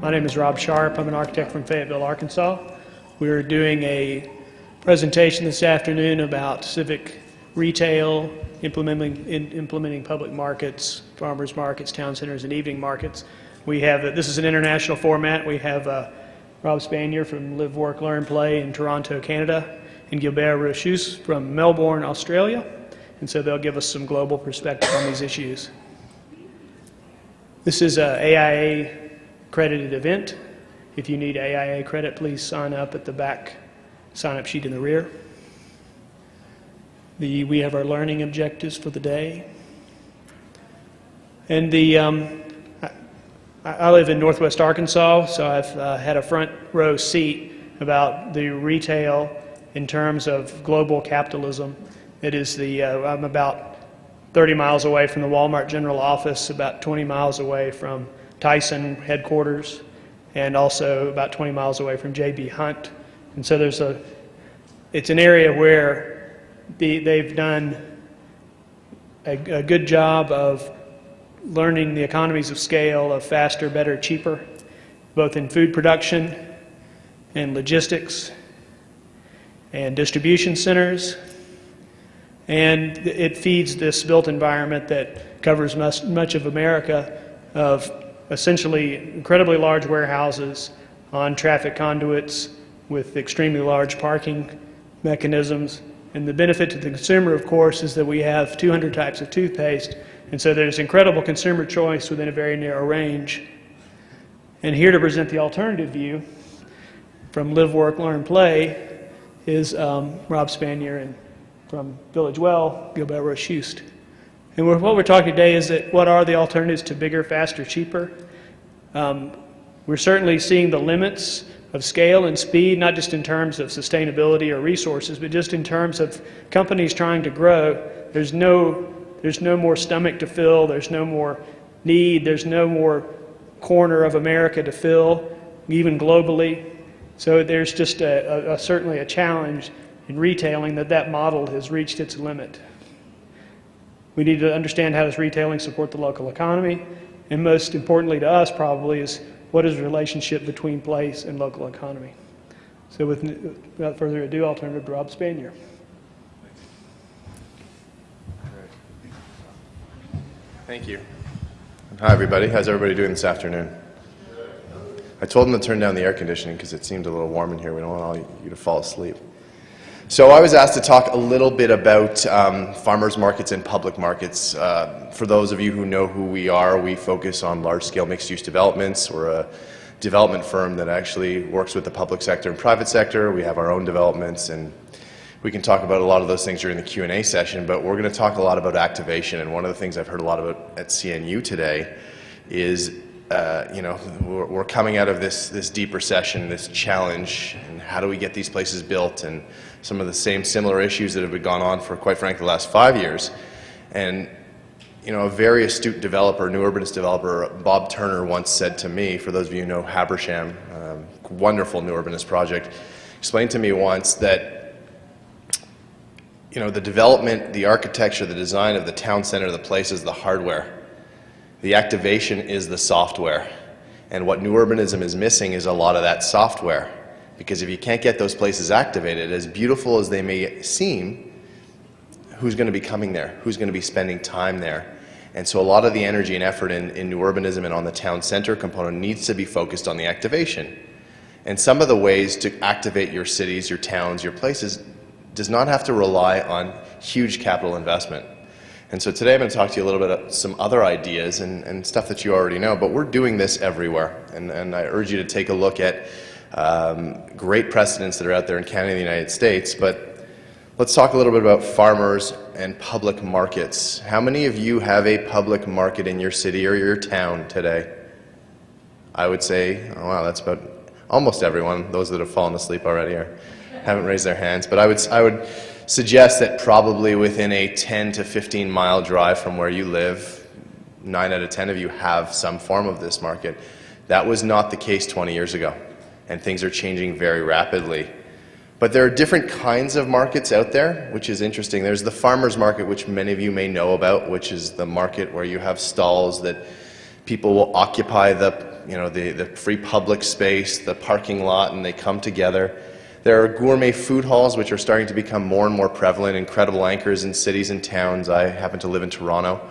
My name is Rob Sharp. I'm an architect from Fayetteville, Arkansas. We're doing a presentation this afternoon about civic retail, implementing public markets, farmers markets, town centers, and evening markets. This is an international format. We have Rob Spanier from LiveWorkLearnPlay in Toronto, Canada, and Gilbert Rochecouste from Melbourne, Australia. And so they'll give us some global perspective on these issues. This is an AIA accredited event. If you need AIA credit, please sign up at the back sign-up sheet in the rear. We have our learning objectives for the day. And I live in Northwest Arkansas, so I've had a front row seat about the retail in terms of global capitalism. It is I'm about 30 miles away from the Walmart General Office, about 20 miles away from Tyson headquarters, and also about 20 miles away from J.B. Hunt. And so it's an area where they've done a good job of learning the economies of scale of faster, better, cheaper, both in food production and logistics and distribution centers. And it feeds this built environment that covers much of America of essentially incredibly large warehouses on traffic conduits with extremely large parking mechanisms. And the benefit to the consumer, of course, is that we have 200 types of toothpaste. And so there's incredible consumer choice within a very narrow range. And here to present the alternative view from Live, Work, Learn, Play is Rob Spanier, and from Village Well, Gilbert Rochecouste. And what we're talking today is that what are the alternatives to bigger, faster, cheaper? We're certainly seeing the limits of scale and speed, not just in terms of sustainability or resources, but just in terms of companies trying to grow. There's no more stomach to fill, there's no more need, there's no more corner of America to fill, even globally. So there's just certainly a challenge in retailing that model has reached its limit. We need to understand how does retailing support the local economy, and most importantly to us probably is what is the relationship between place and local economy. So without further ado, I'll turn it to Rob Spanier. Thank you. Hi everybody, how's everybody doing this afternoon? I told them to turn down the air conditioning because it seemed a little warm in here. We don't want all you to fall asleep. So I was asked to talk a little bit about farmers markets and public markets. For those of you who know who we are, we focus on large-scale mixed-use developments. We're a development firm that actually works with the public sector and private sector. We have our own developments, and we can talk about a lot of those things during the Q&A session, but we're going to talk a lot about activation. And one of the things I've heard a lot about at CNU today is we're coming out of this deep recession, this challenge, and how do we get these places built, and some of the similar issues that have been gone on for, quite frankly, the last 5 years. And a very astute developer, new urbanist developer, Bob Turner, once said to me, for those of you who know Habersham, wonderful new urbanist project, explained to me once that the development, the architecture, the design of the town center, the place is the hardware. The activation is the software. And what new urbanism is missing is a lot of that software. Because if you can't get those places activated, as beautiful as they may seem, who's going to be coming there? Who's going to be spending time there? And so a lot of the energy and effort in new urbanism and on the town center component needs to be focused on the activation. And some of the ways to activate your cities, your towns, your places does not have to rely on huge capital investment. And so today I'm going to talk to you a little bit about some other ideas and stuff that you already know, but we're doing this everywhere. And I urge you to take a look at great precedents that are out there in Canada and the United States. But let's talk a little bit about farmers and public markets. How many of you have a public market in your city or your town today? I would say, oh wow, that's about almost everyone. Those that have fallen asleep already haven't raised their hands. But I would suggest that probably within a 10 to 15 mile drive from where you live, 9 out of 10 of you have some form of this market. That was not the case 20 years ago, and things are changing very rapidly. But there are different kinds of markets out there, which is interesting. There's the farmers market, which many of you may know about, which is the market where you have stalls that people will occupy the the free public space, the parking lot, and they come together. There are gourmet food halls, which are starting to become more and more prevalent, incredible anchors in cities and towns. I happen to live in Toronto,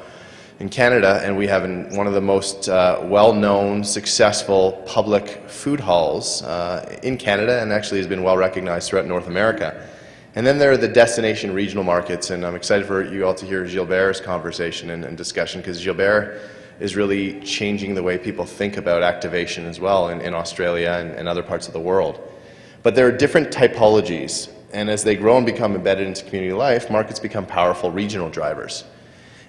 in Canada, and we have one of the most well-known, successful public food halls in Canada, and actually has been well recognized throughout North America. And then there are the destination regional markets, and I'm excited for you all to hear Gilbert's conversation and discussion, because Gilbert is really changing the way people think about activation as well in Australia and other parts of the world. But there are different typologies, and as they grow and become embedded into community life, markets become powerful regional drivers.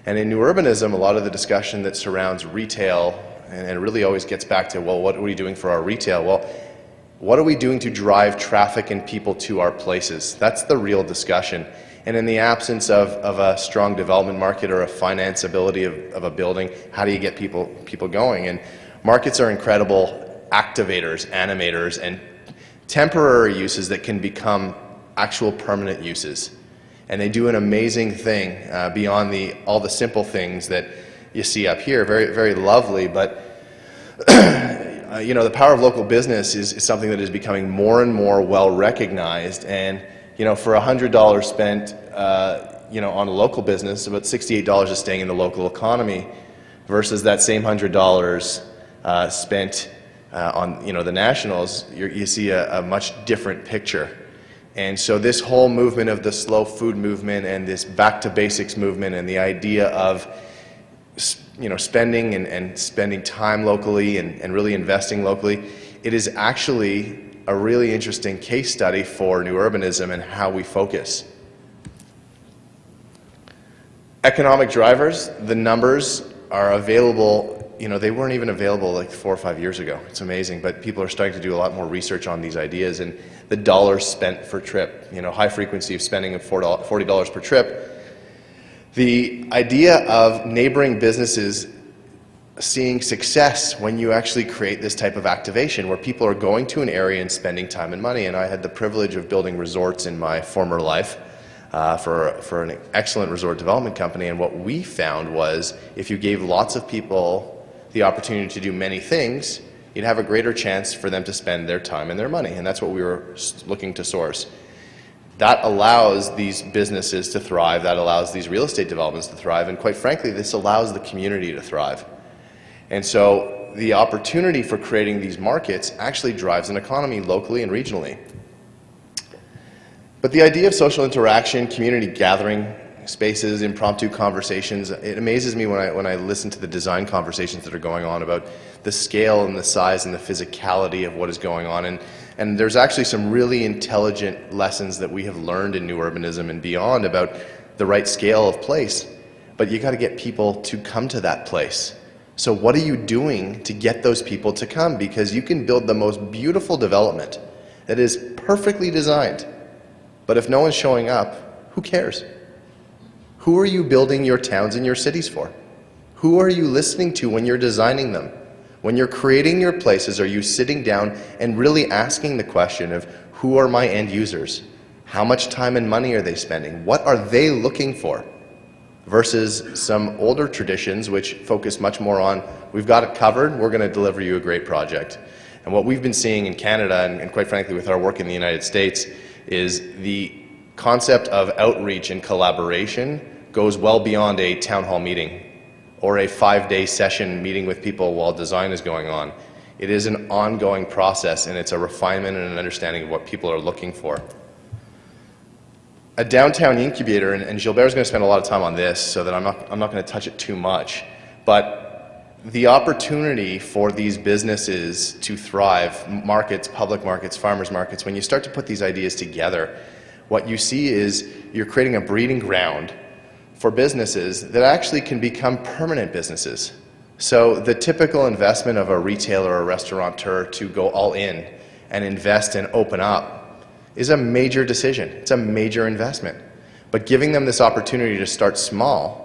And in New Urbanism, a lot of the discussion that surrounds retail, and it really always gets back to, well, what are we doing for our retail? Well, what are we doing to drive traffic and people to our places? That's the real discussion. And in the absence of a strong development market or a financeability of a building, how do you get people going? And markets are incredible activators, animators, and temporary uses that can become actual permanent uses. And they do an amazing thing beyond all the simple things that you see up here. Very, very lovely, but the power of local business is something that is becoming more and more well recognized. And for $100 spent on a local business, about $68 is staying in the local economy, versus that same $100 spent on the nationals. You see a much different picture. And so this whole movement of the slow food movement and this back to basics movement and the idea of spending and spending time locally and really investing locally, it is actually a really interesting case study for New Urbanism and how we focus. Economic drivers, the numbers are available. They weren't even available like 4 or 5 years ago. It's amazing, but people are starting to do a lot more research on these ideas, and the dollars spent per trip, high frequency of spending of $40 per trip. The idea of neighboring businesses seeing success when you actually create this type of activation where people are going to an area and spending time and money. And I had the privilege of building resorts in my former life for an excellent resort development company, and what we found was if you gave lots of people the opportunity to do many things, you'd have a greater chance for them to spend their time and their money, and that's what we were looking to source. That allows these businesses to thrive, that allows these real estate developments to thrive, and quite frankly, this allows the community to thrive. And so the opportunity for creating these markets actually drives an economy locally and regionally. But the idea of social interaction, community gathering spaces, impromptu conversations, it amazes me when I listen to the design conversations that are going on about the scale and the size and the physicality of what is going on. And there's actually some really intelligent lessons that we have learned in New Urbanism and beyond about the right scale of place. But you got to get people to come to that place. So what are you doing to get those people to come? Because you can build the most beautiful development that is perfectly designed, but if no one's showing up, who cares? Who are you building your towns and your cities for? Who are you listening to when you're designing them? When you're creating your places, are you sitting down and really asking the question of who are my end users? How much time and money are they spending? What are they looking for? Versus some older traditions which focus much more on, we've got it covered, we're going to deliver you a great project. And what we've been seeing in Canada, and quite frankly with our work in the United States, is the concept of outreach and collaboration goes well beyond a town hall meeting or a 5-day session meeting with people while design is going on. It is an ongoing process, and it's a refinement and an understanding of what people are looking for. A downtown incubator, and Gilbert's going to spend a lot of time on this, so that I'm not going to touch it too much, but the opportunity for these businesses to thrive, markets, public markets, farmers markets, when you start to put these ideas together, what you see is you're creating a breeding ground for businesses that actually can become permanent businesses. So the typical investment of a retailer or a restaurateur to go all in and invest and open up is a major decision. It's a major investment. But giving them this opportunity to start small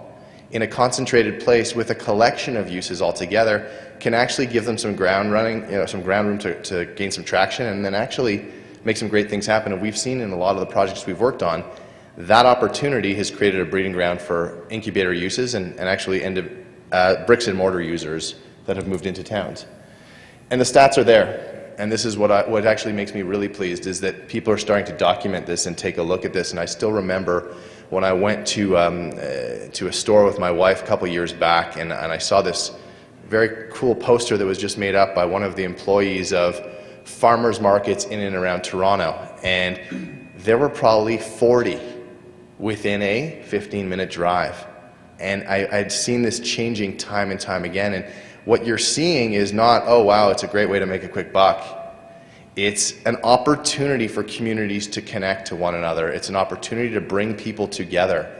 in a concentrated place with a collection of uses altogether can actually give them some ground running, some ground room to gain some traction, and then actually make some great things happen. And we've seen in a lot of the projects we've worked on, that opportunity has created a breeding ground for incubator uses and actually bricks and mortar users that have moved into towns. And the stats are there. And this is what actually makes me really pleased, is that people are starting to document this and take a look at this. And I still remember when I went to a store with my wife a couple years back, and I saw this very cool poster that was just made up by one of the employees of farmers markets in and around Toronto. And there were probably 40 within a 15-minute drive. And I'd seen this changing time and time again. And what you're seeing is not, oh wow, it's a great way to make a quick buck. It's an opportunity for communities to connect to one another. It's an opportunity to bring people together.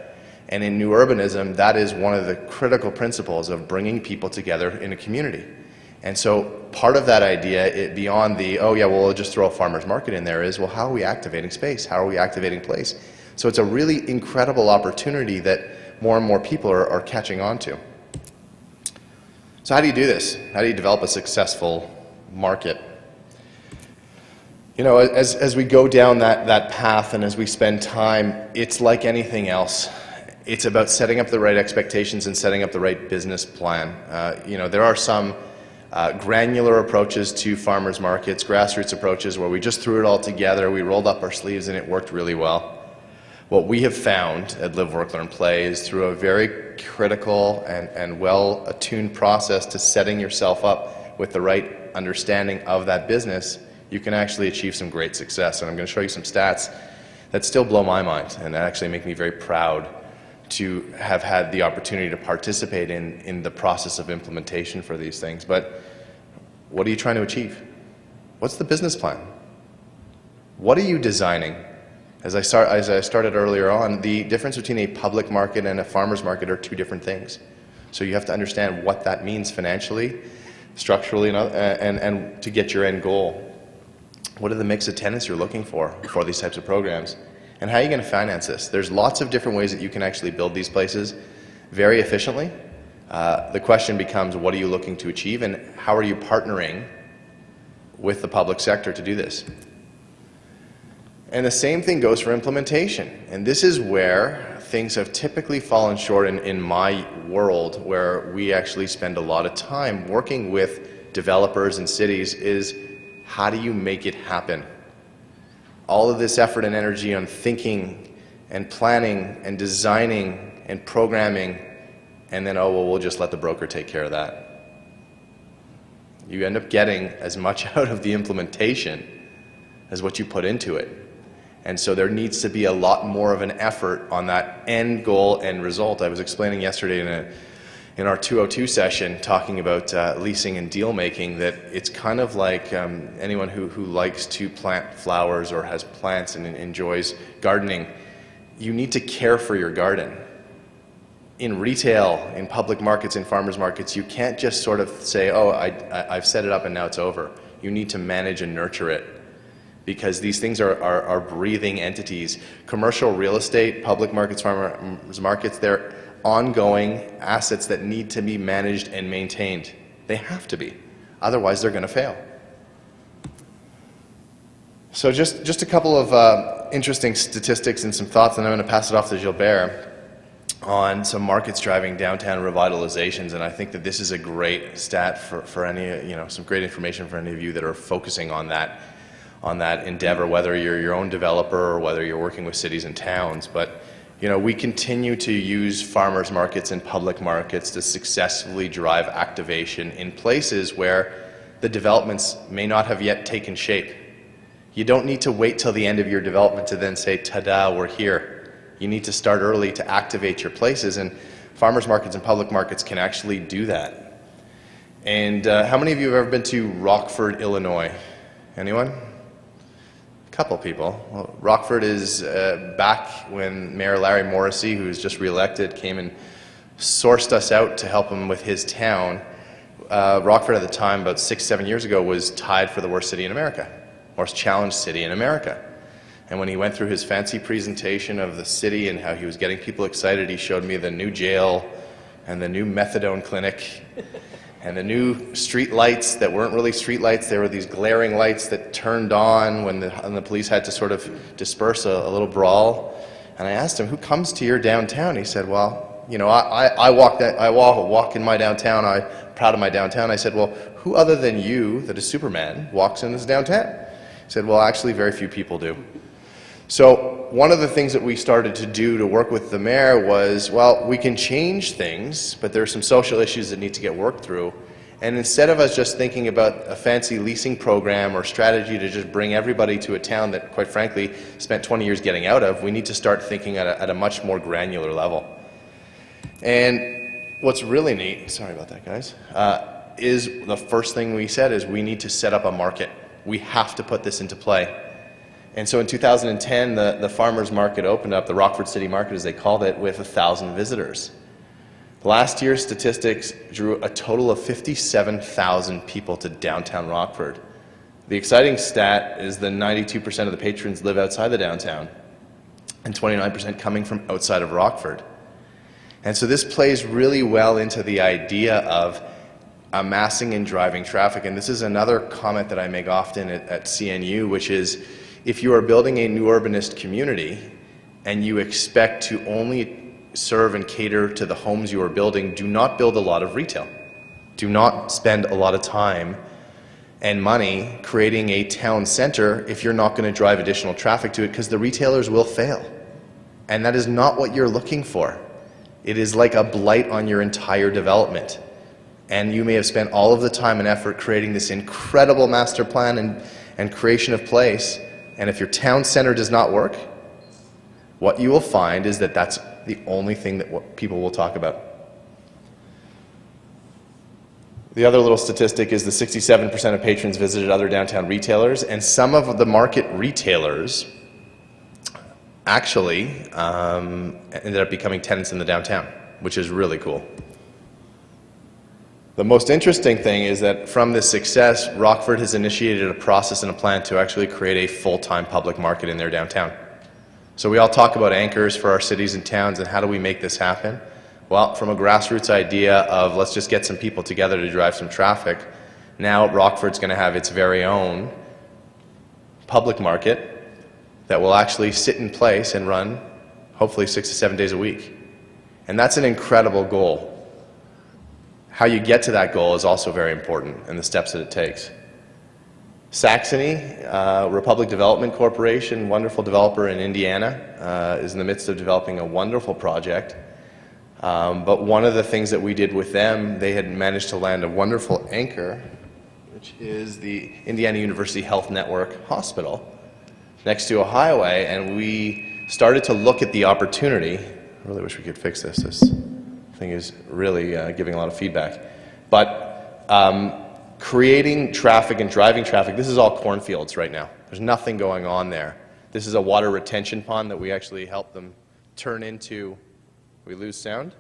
And in New Urbanism, that is one of the critical principles of bringing people together in a community. And so part of that idea, beyond the, oh yeah, well, we'll just throw a farmer's market in there, is, well, how are we activating space? How are we activating place? So it's a really incredible opportunity that more and more people are catching on to. So how do you do this? How do you develop a successful market? You know, as we go down that path and as we spend time, it's like anything else. It's about setting up the right expectations and setting up the right business plan. You know, there are some granular approaches to farmers markets, grassroots approaches, where we just threw it all together, we rolled up our sleeves, and it worked really well. What we have found at Live, Work, Learn, Play is through a very critical and well-attuned process to setting yourself up with the right understanding of that business, you can actually achieve some great success. And I'm going to show you some stats that still blow my mind and that actually make me very proud to have had the opportunity to participate in the process of implementation for these things. But what are you trying to achieve? What's the business plan? What are you designing? As I started earlier on, the difference between a public market and a farmer's market are two different things. So you have to understand what that means financially, structurally, and to get your end goal. What are the mix of tenants you're looking for these types of programs? And how are you going to finance this? There's lots of different ways that you can actually build these places very efficiently. The question becomes, what are you looking to achieve, and how are you partnering with the public sector to do this? And the same thing goes for implementation. And this is where things have typically fallen short in my world, where we actually spend a lot of time working with developers and cities, is how do you make it happen? All of this effort and energy on thinking and planning and designing and programming, and then, oh, well, we'll just let the broker take care of that. You end up getting as much out of the implementation as what you put into it. And so there needs to be a lot more of an effort on that end goal and result. I was explaining yesterday in our 202 session, talking about leasing and deal making, that it's kind of like anyone who likes to plant flowers or has plants and enjoys gardening. You need to care for your garden. In retail, in public markets, in farmers markets, you can't just sort of say, oh, I've set it up and now it's over. You need to manage and nurture it, because these things are breathing entities. Commercial real estate, public markets, farmers markets, they're ongoing assets that need to be managed and maintained. They have to be. Otherwise, they're going to fail. So just a couple of interesting statistics and some thoughts, and I'm going to pass it off to Gilbert on some markets driving downtown revitalizations. And I think that this is a great stat for any, some great information for any of you that are focusing on that endeavor, whether you're your own developer or whether you're working with cities and towns. But we continue to use farmers markets and public markets to successfully drive activation in places where the developments may not have yet taken shape. You don't need to wait till the end of your development to then say, ta-da, we're here. You need to start early to activate your places, and farmers markets and public markets can actually do that. And how many of you have ever been to Rockford, Illinois? Anyone? Couple people. Well, Rockford is back when Mayor Larry Morrissey, who's just re-elected, came and sourced us out to help him with his town. Rockford at the time, about 6-7 years ago, was tied for the worst city in America, most challenged city in America. And when he went through his fancy presentation of the city and how he was getting people excited, he showed me the new jail and the new methadone clinic and the new street lights that weren't really street lights. They were these glaring lights that turned on when the police had to sort of disperse a little brawl. And I asked him, who comes to your downtown? He said, well, I walk in my downtown. I'm proud of my downtown. I said, well, who other than you, that is Superman, walks in this downtown? He said, well, actually, very few people do. So one of the things that we started to do to work with the mayor was, well, we can change things, but there are some social issues that need to get worked through. And instead of us just thinking about a fancy leasing program or strategy to just bring everybody to a town that, quite frankly, spent 20 years getting out of, we need to start thinking at a much more granular level. And what's really neat, sorry about that, guys, is the first thing we said is we need to set up a market. We have to put this into play. And so in 2010, the farmers market opened up, the Rockford City Market as they called it, with 1,000 visitors. Last year's statistics drew a total of 57,000 people to downtown Rockford. The exciting stat is that 92% of the patrons live outside the downtown and 29% coming from outside of Rockford. And so this plays really well into the idea of amassing and driving traffic. And this is another comment that I make often at CNU, which is if you are building a new urbanist community and you expect to only serve and cater to the homes you are building, do not build a lot of retail. Do not spend a lot of time and money creating a town center if you're not going to drive additional traffic to it, because the retailers will fail. And that is not what you're looking for. It is like a blight on your entire development. And you may have spent all of the time and effort creating this incredible master plan and creation of place, and if your town center does not work, what you will find is that that's the only thing that people will talk about. The other little statistic is the 67% of patrons visited other downtown retailers, and some of the market retailers actually ended up becoming tenants in the downtown, which is really cool. The most interesting thing is that from this success, Rockford has initiated a process and a plan to actually create a full-time public market in their downtown. So we all talk about anchors for our cities and towns and how do we make this happen? Well, from a grassroots idea of let's just get some people together to drive some traffic, now Rockford's going to have its very own public market that will actually sit in place and run hopefully 6 to 7 days a week. And that's an incredible goal. How you get to that goal is also very important and the steps that it takes. Saxony, Republic Development Corporation, wonderful developer in Indiana, is in the midst of developing a wonderful project. But one of the things that we did with them, they had managed to land a wonderful anchor, which is the Indiana University Health Network Hospital next to a highway, and we started to look at the opportunity. I really wish we could fix this. This thing is really giving a lot of feedback. But creating traffic and driving traffic, this is all cornfields right now. There's nothing going on there. This is a water retention pond that we actually helped them turn into. We lose sound?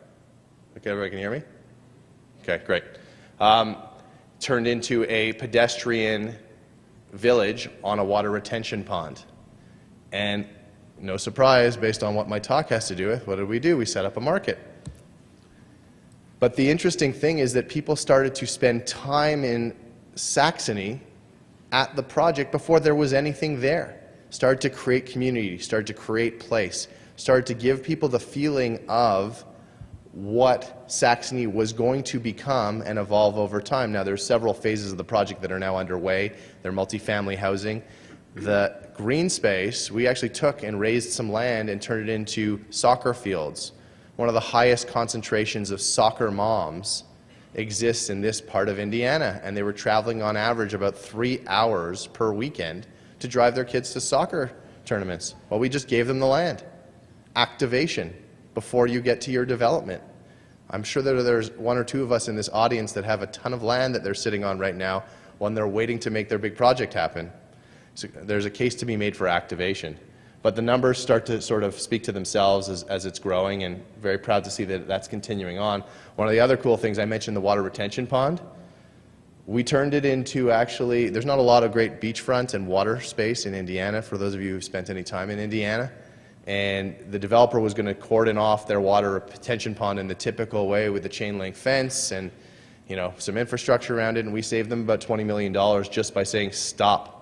Okay, everybody can hear me? Okay, great. Turned into a pedestrian village on a water retention pond. And no surprise, based on what my talk has to do with, what did we do? We set up a market. But the interesting thing is that people started to spend time in Saxony at the project before there was anything there. Started to create community, started to create place, started to give people the feeling of what Saxony was going to become and evolve over time. Now, there's several phases of the project that are now underway. They're multifamily housing. The green space, we actually took and raised some land and turned it into soccer fields. One of the highest concentrations of soccer moms exists in this part of Indiana, and they were traveling on average about 3 hours per weekend to drive their kids to soccer tournaments. Well, we just gave them the land. Activation before you get to your development. I'm sure that there's one or two of us in this audience that have a ton of land that they're sitting on right now when they're waiting to make their big project happen. So there's a case to be made for activation. But the numbers start to sort of speak to themselves as it's growing, and very proud to see that that's continuing on. One of the other cool things, I mentioned the water retention pond. We turned it into actually, there's not a lot of great beachfront and water space in Indiana, for those of you who've spent any time in Indiana. And the developer was going to cordon off their water retention pond in the typical way with the chain link fence and some infrastructure around it, and we saved them about $20 million just by saying stop.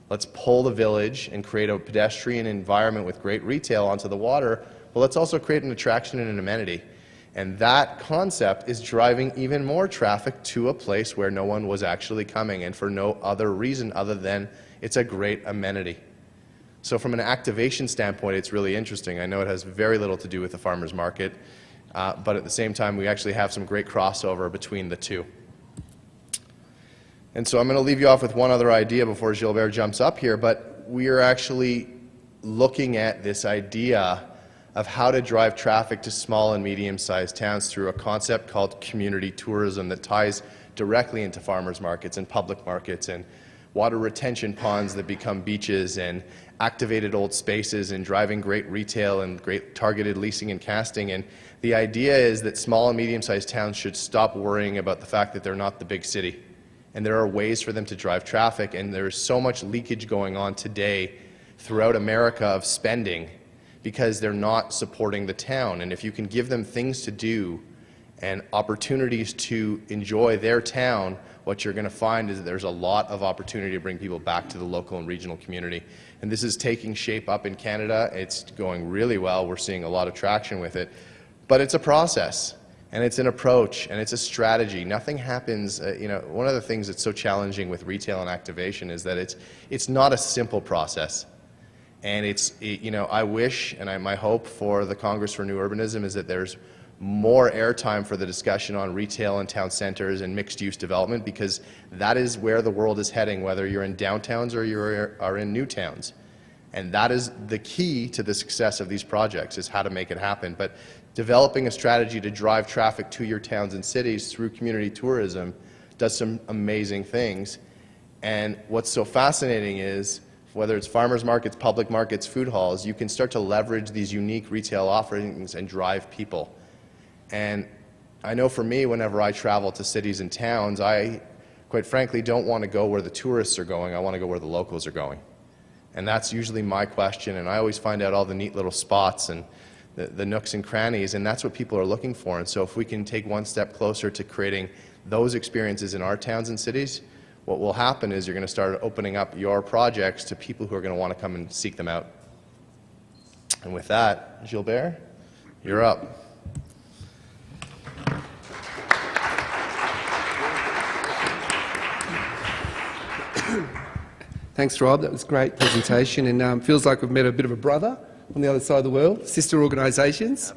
Let's pull the village and create a pedestrian environment with great retail onto the water, but let's also create an attraction and an amenity. And that concept is driving even more traffic to a place where no one was actually coming, and for no other reason other than it's a great amenity. So from an activation standpoint, it's really interesting. I know it has very little to do with the farmers market, but at the same time, we actually have some great crossover between the two. And so I'm going to leave you off with one other idea before Gilbert jumps up here, but we are actually looking at this idea of how to drive traffic to small and medium-sized towns through a concept called community tourism that ties directly into farmers markets and public markets and water retention ponds that become beaches and activated old spaces and driving great retail and great targeted leasing and casting. And the idea is that small and medium-sized towns should stop worrying about the fact that they're not the big city. And there are ways for them to drive traffic, and there's so much leakage going on today throughout America of spending because they're not supporting the town. And if you can give them things to do and opportunities to enjoy their town, what you're going to find is that there's a lot of opportunity to bring people back to the local and regional community. And this is taking shape up in Canada. It's going really well. We're seeing a lot of traction with it. But it's a process, and it's an approach, and it's a strategy. Nothing happens, one of the things that's so challenging with retail and activation is that it's not a simple process. And I wish, and my hope for the Congress for New Urbanism is that there's more airtime for the discussion on retail and town centers and mixed-use development, because that is where the world is heading, whether you're in downtowns or you are in new towns. And that is the key to the success of these projects, is how to make it happen. But developing a strategy to drive traffic to your towns and cities through community tourism does some amazing things. And what's so fascinating is, whether it's farmers markets, public markets, food halls, you can start to leverage these unique retail offerings and drive people. And I know for me, whenever I travel to cities and towns, I, quite frankly, don't want to go where the tourists are going. I want to go where the locals are going. And that's usually my question, and I always find out all the neat little spots and the nooks and crannies, and that's what people are looking for. And so if we can take one step closer to creating those experiences in our towns and cities, what will happen is you're going to start opening up your projects to people who are going to want to come and seek them out. And with that, Gilbert, you're up. Thanks, Rob. That was a great presentation, and feels like we've met a bit of a brother on the other side of the world, sister organisations,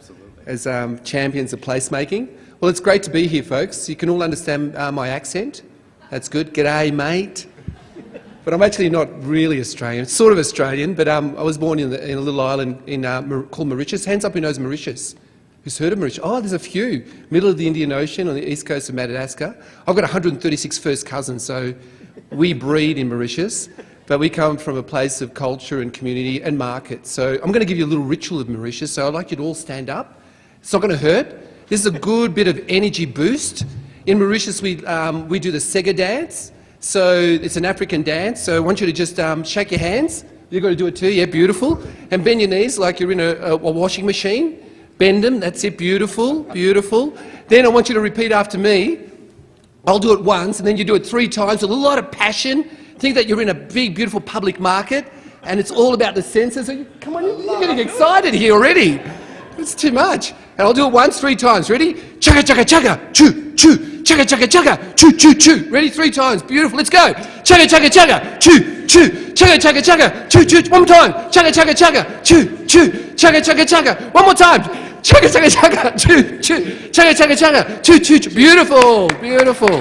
as champions of placemaking. Well, it's great to be here, folks. You can all understand my accent. That's good. G'day, mate. But I'm actually not really Australian. Sort of Australian, but I was born in a little island called Mauritius. Hands up who knows Mauritius. Who's heard of Mauritius? Oh, there's a few. Middle of the Indian Ocean on the east coast of Madagascar. I've got 136 first cousins, so we breed in Mauritius, but we come from a place of culture and community and market. So I'm going to give you a little ritual of Mauritius, so I'd like you to all stand up. It's not going to hurt. This is a good bit of energy boost. In Mauritius, we do the Sega dance. So it's an African dance, so I want you to just shake your hands. You've got to do it too, yeah, beautiful. And bend your knees like you're in a washing machine. Bend them, that's it, beautiful, beautiful. Then I want you to repeat after me. I'll do it once, and then you do it 3 times with a lot of passion. Think that you're in a big, beautiful public market, and it's all about the senses. Come on, you're getting excited here already. It's too much. And I'll do it once, 3 times. Ready? Chugga, chugga, chugga, choo, choo. Chugga, chugga, chugga, choo, choo, choo. Ready? 3 times. Beautiful. Let's go. Chugga, chugga, chugga, choo, choo. Chugga, chugga, chugga, choo, choo. One more time. Chugga, chugga, chugga, choo, choo. Chugga, chugga, chugga. One more time. Chugga, chugga, chugga, choo, choo. Chugga, chugga, chugga, choo, choo, choo. Beautiful, beautiful,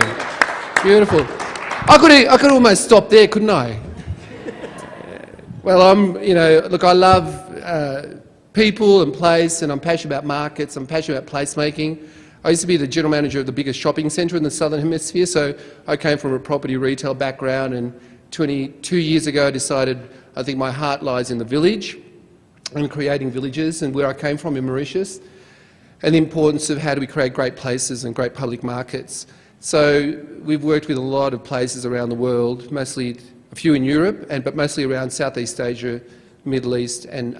beautiful. I could almost stop there, couldn't I? Well, look, I love people and place, and I'm passionate about markets. I'm passionate about placemaking. I used to be the general manager of the biggest shopping centre in the Southern Hemisphere, so I came from a property retail background, and 22 years ago I decided I think my heart lies in the village and creating villages, and where I came from in Mauritius, and the importance of how do we create great places and great public markets. So we've worked with a lot of places around the world, mostly a few in Europe, but mostly around Southeast Asia, Middle East, and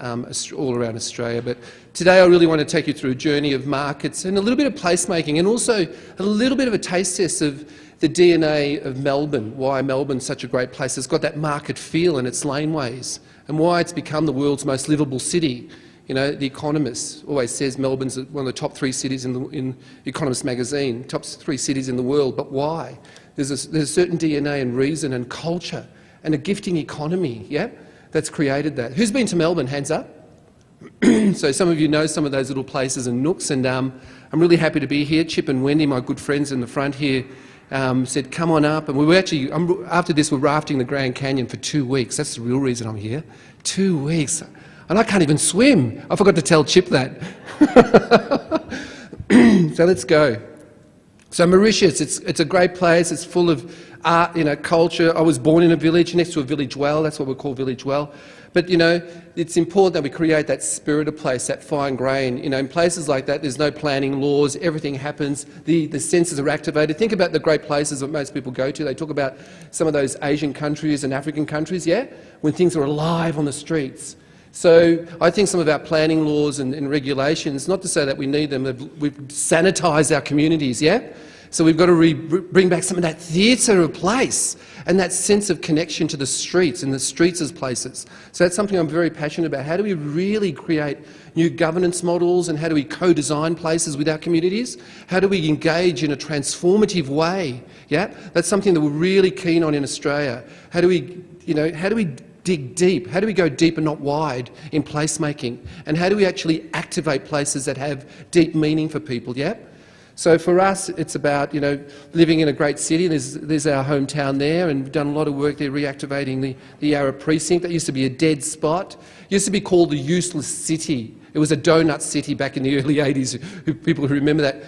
all around Australia. But today I really want to take you through a journey of markets and a little bit of placemaking, and also a little bit of a taste test of the DNA of Melbourne, why Melbourne's such a great place. It's got that market feel in its laneways, and why it's become the world's most livable city. You know, The Economist always says Melbourne's one of the top 3 cities in Economist magazine, top 3 cities in the world. But why? There's a certain DNA and reason and culture and a gifting economy, yeah, that's created that. Who's been to Melbourne? Hands up. So some of you know some of those little places and nooks, and I'm really happy to be here. Chip and Wendy, my good friends in the front here, said, come on up. And we were actually, after this, we're rafting the Grand Canyon for 2 weeks. That's the real reason I'm here. 2 weeks. And I can't even swim. I forgot to tell Chip that. So let's go. So Mauritius, it's a great place. It's full of art, you know, culture. I was born in a village, next to a village well. That's what we call village well. But, you know, it's important that we create that spirit of place, that fine grain. You know, in places like that, there's no planning laws. Everything happens. The senses are activated. Think about the great places that most people go to. They talk about some of those Asian countries and African countries, yeah, when things are alive on the streets. So I think some of our planning laws and regulations, not to say that we need them, we've sanitised our communities, yeah? So we've got to bring back some of that theatre of place and that sense of connection to the streets and the streets as places. So that's something I'm very passionate about. How do we really create new governance models, and how do we co-design places with our communities? How do we engage in a transformative way? Yeah, that's something that we're really keen on in Australia. How do we, you know, how do we dig deep? How do we go deep and not wide in placemaking? And how do we actually activate places that have deep meaning for people? Yeah. So for us, it's about, you know, living in a great city. There's our hometown there, and we've done a lot of work there reactivating the Yarra precinct. That used to be a dead spot. It used to be called the useless city. It was a donut city back in the early 80s, people who remember that.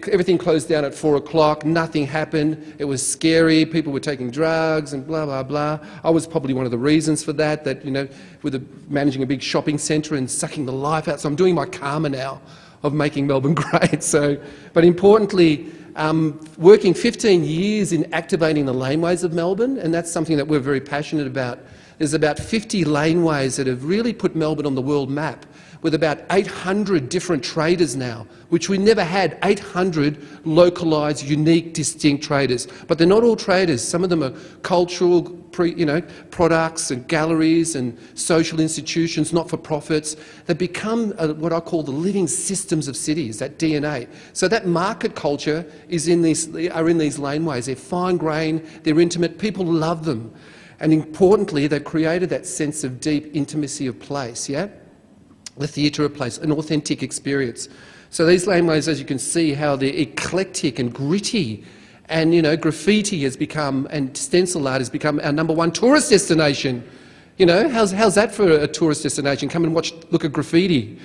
Everything closed down at 4 o'clock, nothing happened, it was scary, people were taking drugs and blah, blah, blah. I was probably one of the reasons for that, you know, with managing a big shopping centre and sucking the life out. So I'm doing my karma now of making Melbourne great. So, but importantly, working 15 years in activating the laneways of Melbourne, and that's something that we're very passionate about. There's about 50 laneways that have really put Melbourne on the world map, with about 800 different traders now, which we never had, 800 localised, unique, distinct traders. But they're not all traders. Some of them are cultural, products and galleries and social institutions, not-for-profits. They've become what I call the living systems of cities, that DNA. So that market culture is in these laneways. They're fine grain, they're intimate, people love them. And importantly, they've created that sense of deep intimacy of place, yeah? The theatre of place, an authentic experience. So these laneways, as you can see, how they're eclectic and gritty, and, you know, graffiti has become, and stencil art has become our #1 tourist destination. You know, how's that for a tourist destination? Come and look at graffiti.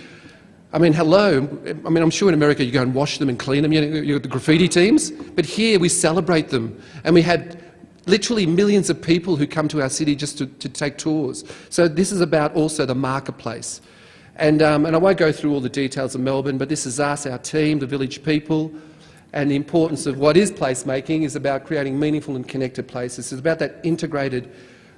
I mean, hello. I mean, I'm sure in America you go and wash them and clean them, you got the graffiti teams, but here we celebrate them, and we had literally millions of people who come to our city just to take tours. So this is about also the marketplace. And I won't go through all the details of Melbourne, but this is us, our team, the village people, and the importance of what is placemaking is about creating meaningful and connected places. It's about that integrated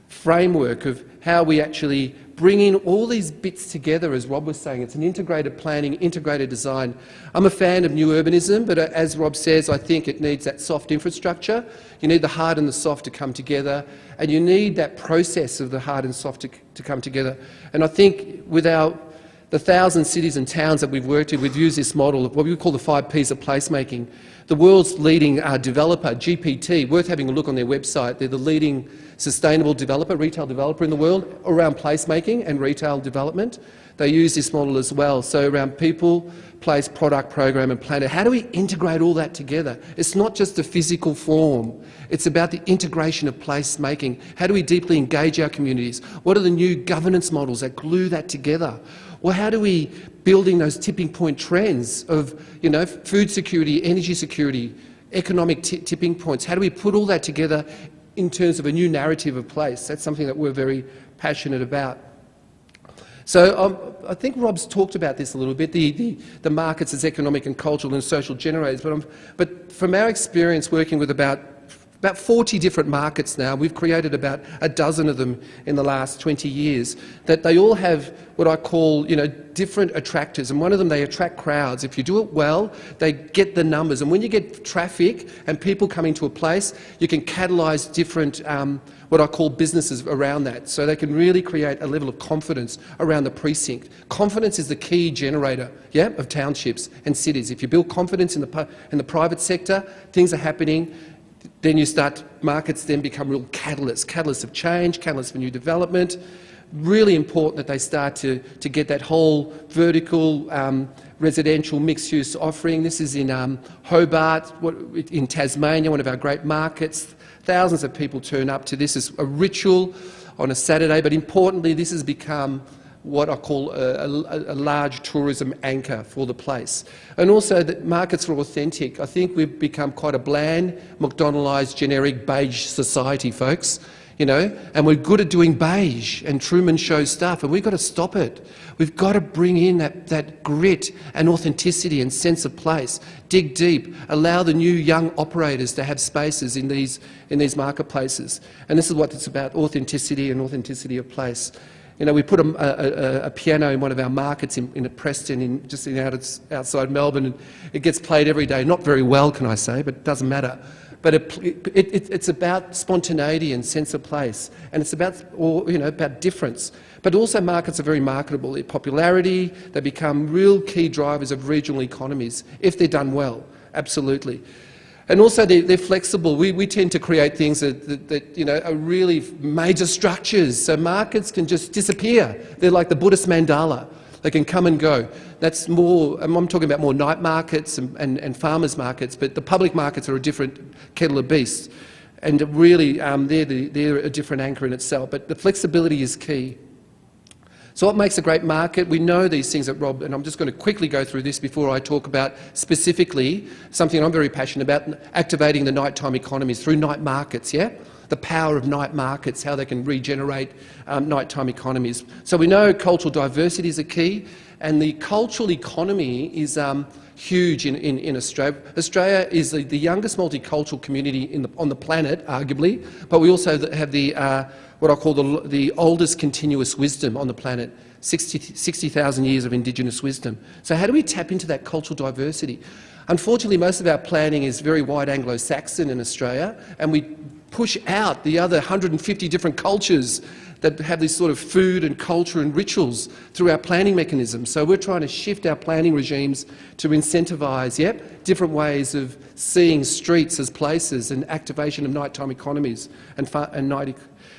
framework of how we actually bring in all these bits together, as Rob was saying. It's an integrated planning, integrated design. I'm a fan of new urbanism, but as Rob says, I think it needs that soft infrastructure. You need the hard and the soft to come together, and you need that process of the hard and soft to come together. And I think with the 1,000 cities and towns that we've worked in, we've used this model of what we call the 5 Ps of placemaking. The world's leading developer, GPT, worth having a look on their website. They're the leading sustainable developer, retail developer in the world around placemaking and retail development. They use this model as well. So around people, place, product, program and planet. How do we integrate all that together? It's not just the physical form. It's about the integration of placemaking. How do we deeply engage our communities? What are the new governance models that glue that together? Well, how do we, building those tipping point trends of, you know, food security, energy security, economic tipping points, how do we put all that together in terms of a new narrative of place? That's something that we're very passionate about. So I think Rob's talked about this a little bit, the markets as economic and cultural and social generators, but from our experience working with about about 40 different markets now. We've created about a dozen of them in the last 20 years, that they all have what I call, different attractors. And one of them, they attract crowds. If you do it well, they get the numbers. And when you get traffic and people coming to a place, you can catalyse different, what I call businesses around that. So they can really create a level of confidence around the precinct. Confidence is the key generator, of townships and cities. If you build confidence in the private sector, things are happening. Then markets then become real catalysts of change, catalysts for new development. Really important that they start to get that whole vertical residential mixed-use offering. This is in Hobart, in Tasmania, one of our great markets. Thousands of people turn up to this as a ritual on a Saturday, but importantly, this has become what I call a large tourism anchor for the place. And also that markets are authentic. I think we've become quite a bland, McDonaldized, generic beige society, folks. And we're good at doing beige and Truman Show stuff, and we've got to stop it. We've got to bring in that grit and authenticity and sense of place. Dig deep. Allow the new young operators to have spaces in these marketplaces. And this is what it's about, authenticity and authenticity of place. We put a piano in one of our markets in Preston, just outside Melbourne, and it gets played every day. Not very well, can I say, but it doesn't matter. But it's about spontaneity and sense of place, and it's about difference. But also markets are very marketable. Their popularity, they become real key drivers of regional economies if they're done well, absolutely. And also they're flexible. We tend to create things that are really major structures, so markets can just disappear. They're like the Buddhist mandala. They can come and go. That's more, I'm talking about more night markets and farmers markets, but the public markets are a different kettle of beasts. And really, they're a different anchor in itself. But the flexibility is key. So what makes a great market? We know these things at Rob, and I'm just going to quickly go through this before I talk about specifically something I'm very passionate about, activating the nighttime economies through night markets, the power of night markets, how they can regenerate nighttime economies. So we know cultural diversity is a key, and the cultural economy is huge in Australia. Australia is the youngest multicultural community on the planet, arguably, but we also have the what I call the oldest continuous wisdom on the planet, 60,000 years of Indigenous wisdom. So how do we tap into that cultural diversity? Unfortunately, most of our planning is very white Anglo-Saxon in Australia, and we push out the other 150 different cultures that have this sort of food and culture and rituals through our planning mechanisms. So we're trying to shift our planning regimes to incentivise, different ways of seeing streets as places and activation of nighttime economies and night.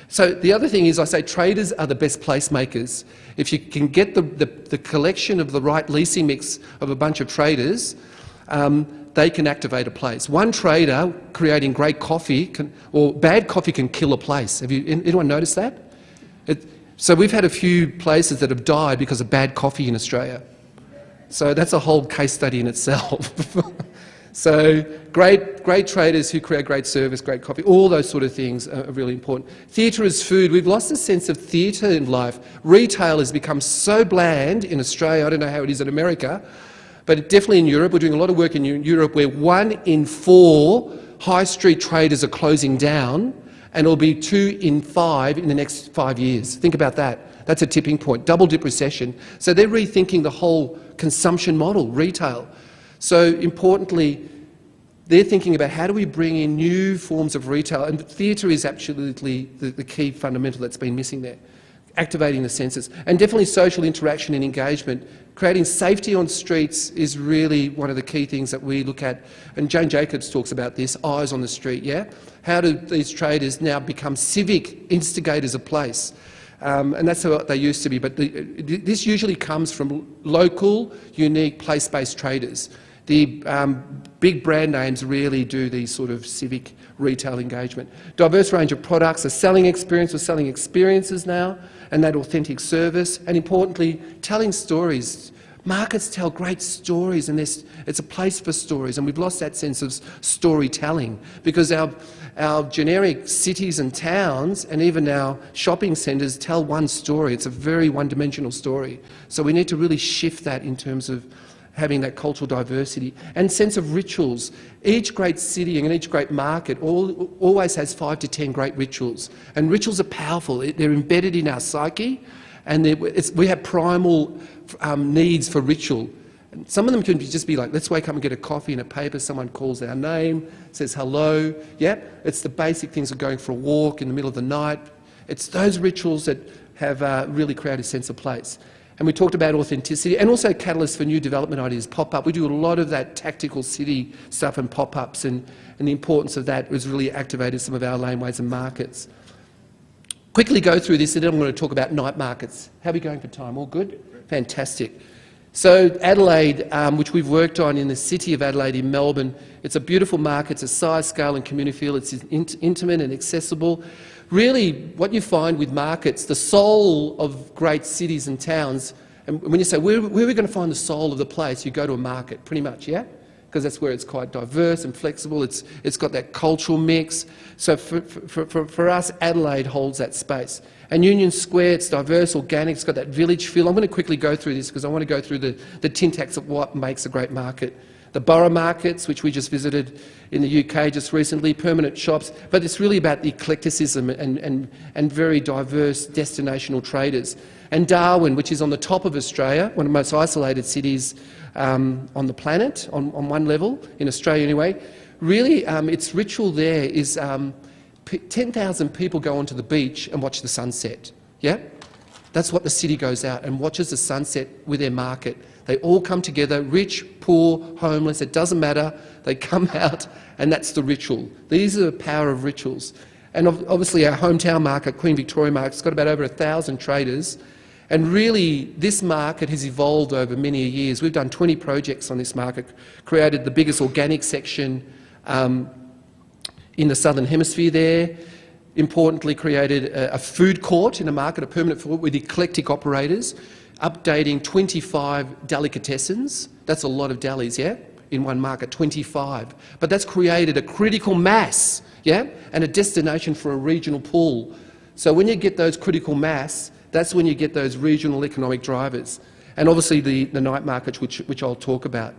So the other thing is, I say traders are the best placemakers. If you can get the collection of the right leasing mix of a bunch of traders, they can activate a place. One trader creating great coffee or bad coffee can kill a place. Have anyone noticed that? So we've had a few places that have died because of bad coffee in Australia. So that's a whole case study in itself. So great traders who create great service, great coffee, all those sort of things are really important. Theatre is food. We've lost a sense of theatre in life. Retail has become so bland in Australia. I don't know how it is in America, but definitely in Europe. We're doing a lot of work in Europe where 1 in 4 high street traders are closing down, and it'll be 2 in 5 in the next 5 years. Think about that. That's a tipping point, double-dip recession. So they're rethinking the whole consumption model, retail. So importantly, they're thinking about how do we bring in new forms of retail, and theatre is absolutely the key fundamental that's been missing there, activating the senses. And definitely social interaction and engagement. Creating safety on streets is really one of the key things that we look at, and Jane Jacobs talks about this, eyes on the street, How do these traders now become civic instigators of place? And that's what they used to be, but this usually comes from local, unique, place-based traders. The big brand names really do these sort of civic retail engagement. Diverse range of products, a selling experience, we're selling experiences now, and that authentic service, and importantly, telling stories. Markets tell great stories, and it's a place for stories, and we've lost that sense of storytelling because our generic cities and towns and even our shopping centres tell one story. It's a very one-dimensional story. So we need to really shift that in terms of having that cultural diversity and sense of rituals. Each great city and each great market always has 5 to 10 great rituals, and rituals are powerful. They're embedded in our psyche, and we have primal needs for ritual. And some of them can just be like, let's wake up and get a coffee and a paper, someone calls our name, says hello. Yeah, it's the basic things of going for a walk in the middle of the night. It's those rituals that have really created a sense of place. And we talked about authenticity and also catalysts for new development ideas pop up. We do a lot of that tactical city stuff and pop-ups, and the importance of that was really activated some of our laneways and markets. Quickly go through this, and then I'm going to talk about night markets. How are we going for time? All good? Fantastic. So Adelaide, which we've worked on in the city of Adelaide in Melbourne, it's a beautiful market. It's a size, scale and community feel. It's intimate and accessible. Really, what you find with markets, the soul of great cities and towns, and when you say, where are we going to find the soul of the place? You go to a market, pretty much, yeah? Because that's where it's quite diverse and flexible. It's got that cultural mix. So for us, Adelaide holds that space. And Union Square, it's diverse, organic, it's got that village feel. I'm going to quickly go through this because I want to go through the syntax of what makes a great market. The borough markets, which we just visited in the UK just recently, permanent shops, but it's really about the eclecticism and very diverse destinational traders. And Darwin, which is on the top of Australia, one of the most isolated cities on the planet, on one level, in Australia anyway. Really, its ritual there is 10,000 people go onto the beach and watch the sunset, yeah? That's what the city goes out and watches the sunset with their market. They all come together, rich, poor, homeless, it doesn't matter. They come out and that's the ritual. These are the power of rituals. And obviously our hometown market, Queen Victoria Market, has got about over 1,000 traders. And really, this market has evolved over many years. We've done 20 projects on this market, created the biggest organic section in the Southern Hemisphere there, importantly created a food court in a market, a permanent food court with eclectic operators, updating 25 delicatessens. That's a lot of delis, yeah, in one market, 25. But that's created a critical mass, yeah, and a destination for a regional pool. So when you get those critical mass, that's when you get those regional economic drivers. And obviously the night markets, which I'll talk about.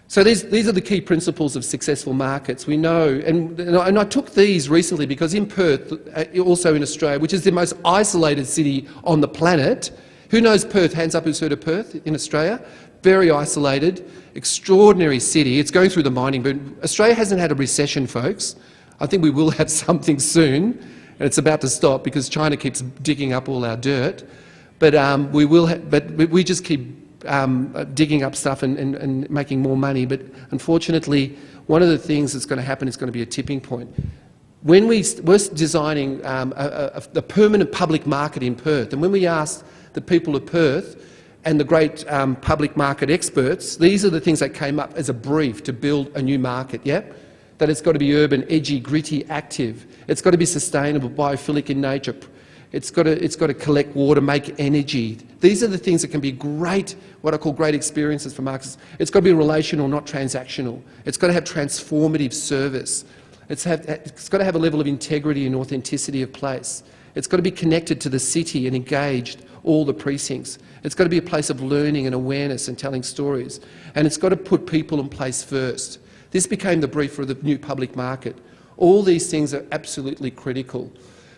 So these are the key principles of successful markets. We know, and I took these recently because in Perth, also in Australia, which is the most isolated city on the planet. Who knows Perth? Hands up who's heard of Perth in Australia? Very isolated, extraordinary city. It's going through the mining boom. Australia hasn't had a recession, folks. I think we will have something soon, and it's about to stop because China keeps digging up all our dirt. But we just keep digging up stuff and making more money. But unfortunately, one of the things that's going to happen is going to be a tipping point. When we're designing the permanent public market in Perth, and when we asked the people of Perth and the great public market experts, these are the things that came up as a brief to build a new market, yeah? That it's got to be urban, edgy, gritty, active. It's got to be sustainable, biophilic in nature. It's got to collect water, make energy. These are the things that can be great, what I call great experiences for markets. It's got to be relational, not transactional. It's got to have transformative service. It's got to have a level of integrity and authenticity of place. It's got to be connected to the city and engaged all the precincts. It's got to be a place of learning and awareness and telling stories. And it's got to put people in place first. This became the brief for the new public market. All these things are absolutely critical.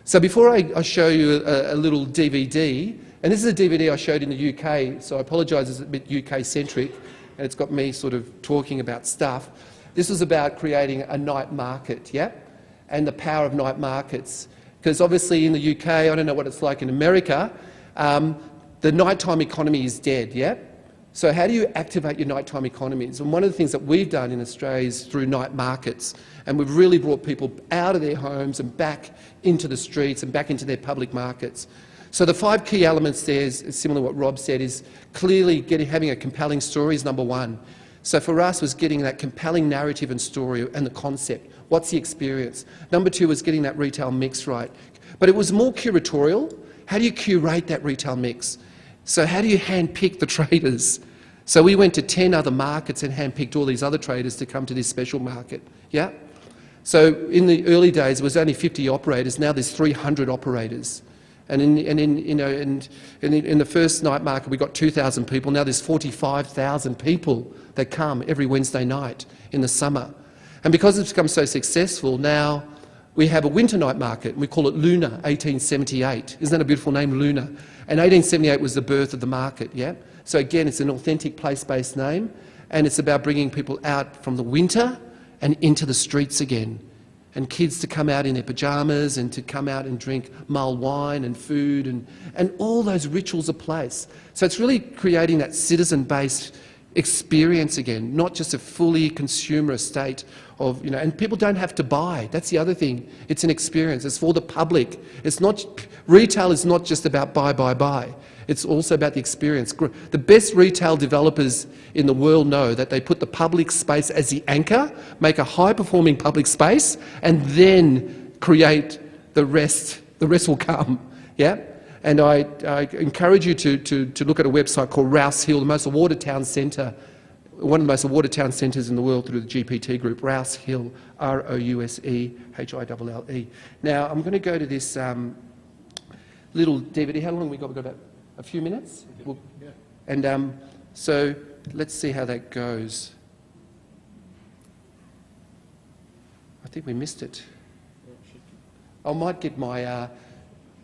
So before I show you a little DVD, and this is a DVD I showed in the UK, so I apologise, it's a bit UK-centric, and it's got me sort of talking about stuff. This was about creating a night market, yeah? And the power of night markets. Because obviously in the UK, I don't know what it's like in America, the nighttime economy is dead, yeah? So how do you activate your nighttime economies? And one of the things that we've done in Australia is through night markets, and we've really brought people out of their homes and back into the streets and back into their public markets. So the 5 key elements there is similar to what Rob said, is clearly having a compelling story is number 1. So for us was getting that compelling narrative and story and the concept. What's the experience? Number 2 was getting that retail mix right. But it was more curatorial. How do you curate that retail mix? So how do you handpick the traders? So we went to 10 other markets and handpicked all these other traders to come to this special market. Yeah? So in the early days, it was only 50 operators. Now there's 300 operators. And in the first night market, we got 2,000 people. Now there's 45,000 people that come every Wednesday night in the summer. And because it's become so successful, now we have a winter night market. We call it Luna 1878. Isn't that a beautiful name, Luna? And 1878 was the birth of the market, yeah? So again, it's an authentic place-based name, and it's about bringing people out from the winter and into the streets again. And kids to come out in their pyjamas and to come out and drink mulled wine and food and all those rituals of place. So it's really creating that citizen-based experience again, not just a fully consumer state of, and people don't have to buy. That's the other thing. It's an experience. It's for the public. It's not, retail is not just about buy. It's also about the experience. The best retail developers in the world know that they put the public space as the anchor, make a high-performing public space, and then create the rest. The rest will come, yeah? And I encourage you to look at a website called Rouse Hill, the most awarded town centre, one of the most awarded town centres in the world through the GPT group, Rouse Hill, ROUSEHILLE. Now, I'm going to go to this little DVD. How long have we got? We've got about a few minutes? Yeah. And so let's see how that goes. I think we missed it. I might get my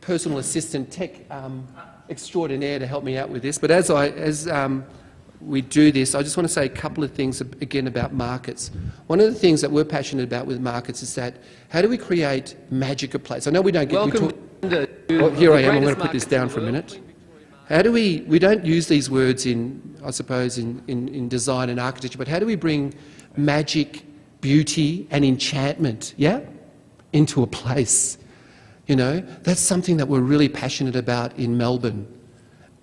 personal assistant tech extraordinaire to help me out with this. But as we do this, I just want to say a couple of things again about markets. One of the things that we're passionate about with markets is that how do we create magic of place? I know we don't get... here I am, I'm going to put this down for a minute. How do we don't use these words in, I suppose, in design and architecture, but how do we bring magic, beauty and enchantment, yeah, into a place? That's something that we're really passionate about in Melbourne.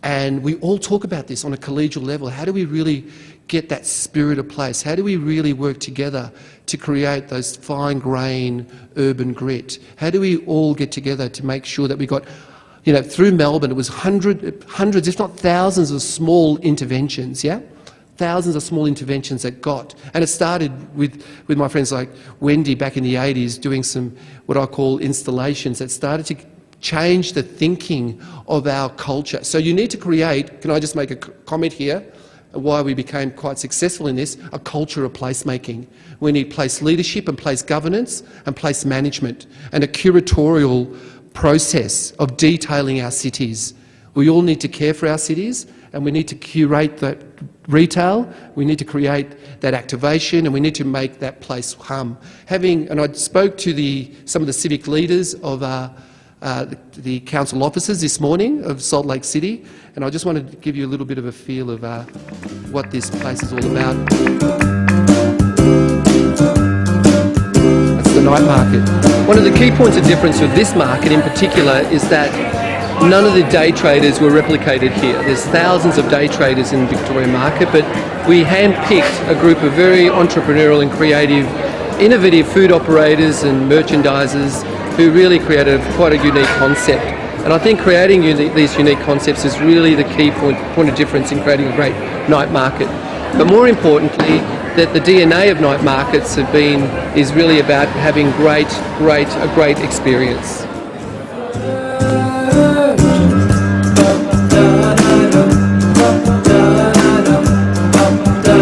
And we all talk about this on a collegial level. How do we really get that spirit of place? How do we really work together to create those fine-grained urban grit? How do we all get together to make sure that we got, through Melbourne, it was hundreds, if not thousands of small interventions, yeah? Thousands of small interventions that got. And it started with my friends like Wendy back in the 80s doing some, what I call installations that started to change the thinking of our culture. So you need to create, can I just make a comment here, why we became quite successful in this, a culture of placemaking. We need place leadership and place governance and place management and a curatorial process of detailing our cities. We all need to care for our cities and we need to curate that retail, we need to create that activation and we need to make that place hum. And I spoke to some of the civic leaders of the council officers this morning of Salt Lake City, and I just wanted to give you a little bit of a feel of what this place is all about. That's the night market. One of the key points of difference with this market in particular is that none of the day traders were replicated here. There's thousands of day traders in Victoria Market, but we handpicked a group of very entrepreneurial and creative, innovative food operators and merchandisers who really created quite a unique concept. And I think creating these unique concepts is really the key point of difference in creating a great night market. But more importantly, that the DNA of night markets is really about having a great experience.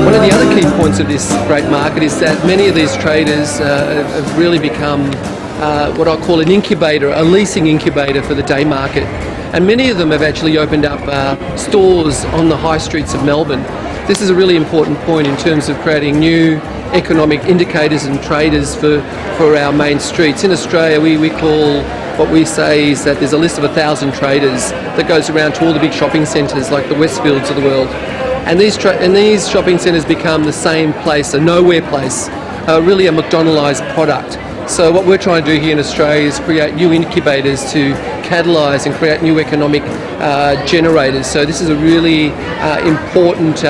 One of the other key points of this great market is that many of these traders have really become what I call an incubator, a leasing incubator for the day market. And many of them have actually opened up stores on the high streets of Melbourne. This is a really important point in terms of creating new economic indicators and traders for our main streets. In Australia, we call, what we say is that there's a list of 1,000 traders that goes around to all the big shopping centres like the Westfields of the world. And these shopping centres become the same place, a nowhere place, really a McDonald's product. So what we're trying to do here in Australia is create new incubators to catalyse and create new economic generators. So this is a really important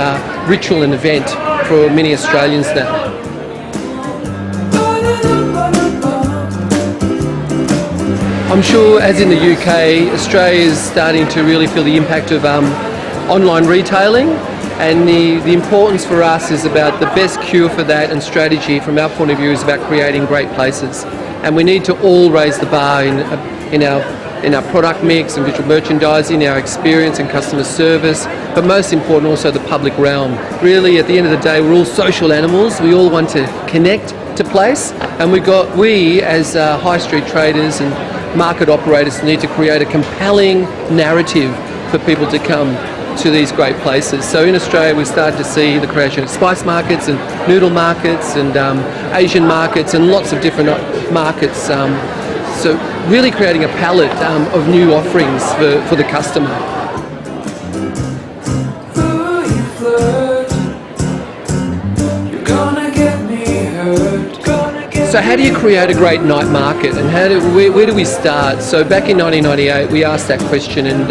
ritual and event for many Australians now. I'm sure, as in the UK, Australia is starting to really feel the impact of online retailing. And the importance for us is about the best cure for that, and strategy from our point of view is about creating great places. And we need to all raise the bar in our in our product mix and visual merchandising, our experience and customer service, but most important also the public realm. Really, at the end of the day, we're all social animals. We all want to connect to place, and we as high street traders and market operators need to create a compelling narrative for people to come to these great places. So in Australia we've started to see the creation of spice markets and noodle markets and Asian markets and lots of different markets. So really creating a palette of new offerings for the customer. So how do you create a great night market, and where do we start? So back in 1998 we asked that question, and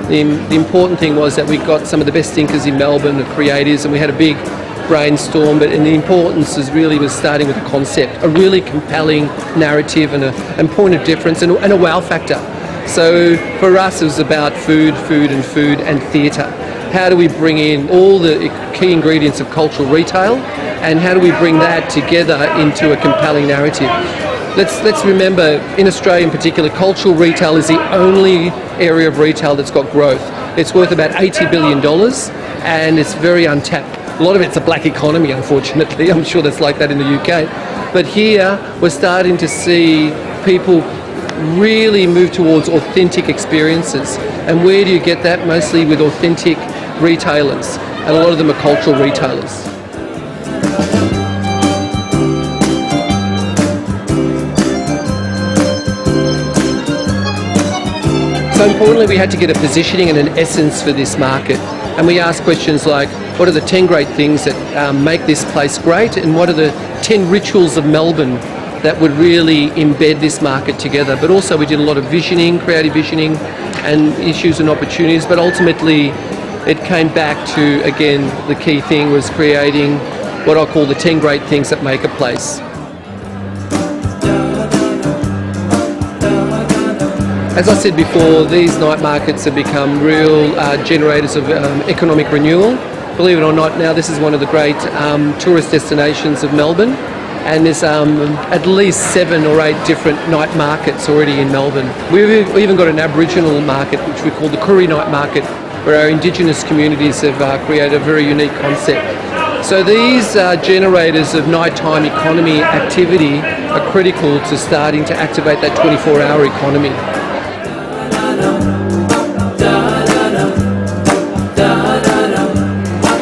the important thing was that we got some of the best thinkers in Melbourne, the creators, and we had a big brainstorm, and the importance was starting with a concept, a really compelling narrative and point of difference and a wow factor. So for us it was about food and theatre. How do we bring in all the key ingredients of cultural retail, and how do we bring that together into a compelling narrative? Let's remember, in Australia in particular, cultural retail is the only area of retail that's got growth. It's worth about $80 billion and it's very untapped. A lot of it's a black economy, unfortunately. I'm sure that's like that in the UK. But here we're starting to see people really move towards authentic experiences. And where do you get that? Mostly with authentic retailers. And a lot of them are cultural retailers. So importantly, we had to get a positioning and an essence for this market. And we asked questions like, what are the 10 great things that make this place great? And what are the 10 rituals of Melbourne that would really embed this market together? But also we did a lot of visioning, creative visioning, and issues and opportunities. But ultimately, it came back to, again, the key thing was creating what I call the 10 great things that make a place. As I said before, these night markets have become real generators of economic renewal. Believe it or not, now this is one of the great tourist destinations of Melbourne, and there's at least 7 or 8 different night markets already in Melbourne. We've even got an Aboriginal market, which we call the Koori Night Market, where our Indigenous communities have created a very unique concept. So these generators of nighttime economy activity are critical to starting to activate that 24-hour economy.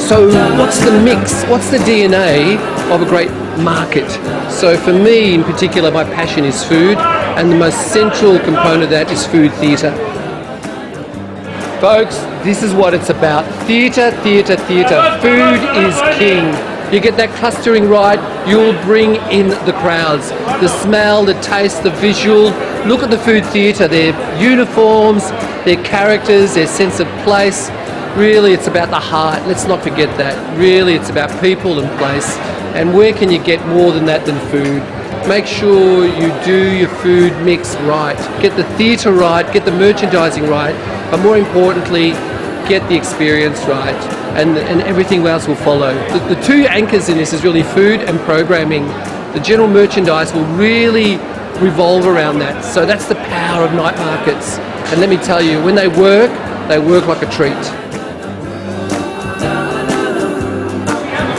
So what's the mix? What's the DNA of a great market? So for me in particular, my passion is food, and the most central component of that is food theatre. Folks, this is what it's about. Theatre, theatre, theatre. Food is king. You get that clustering right, you'll bring in the crowds. The smell, the taste, the visual. Look at the food theatre, their uniforms, their characters, their sense of place. Really, it's about the heart. Let's not forget that. Really, it's about people and place. And where can you get more than that than food? Make sure you do your food mix right. Get the theatre right, get the merchandising right, but more importantly, get the experience right. And everything else will follow. The 2 anchors in this is really food and programming. The general merchandise will really revolve around that. So that's the power of night markets. And let me tell you, when they work like a treat.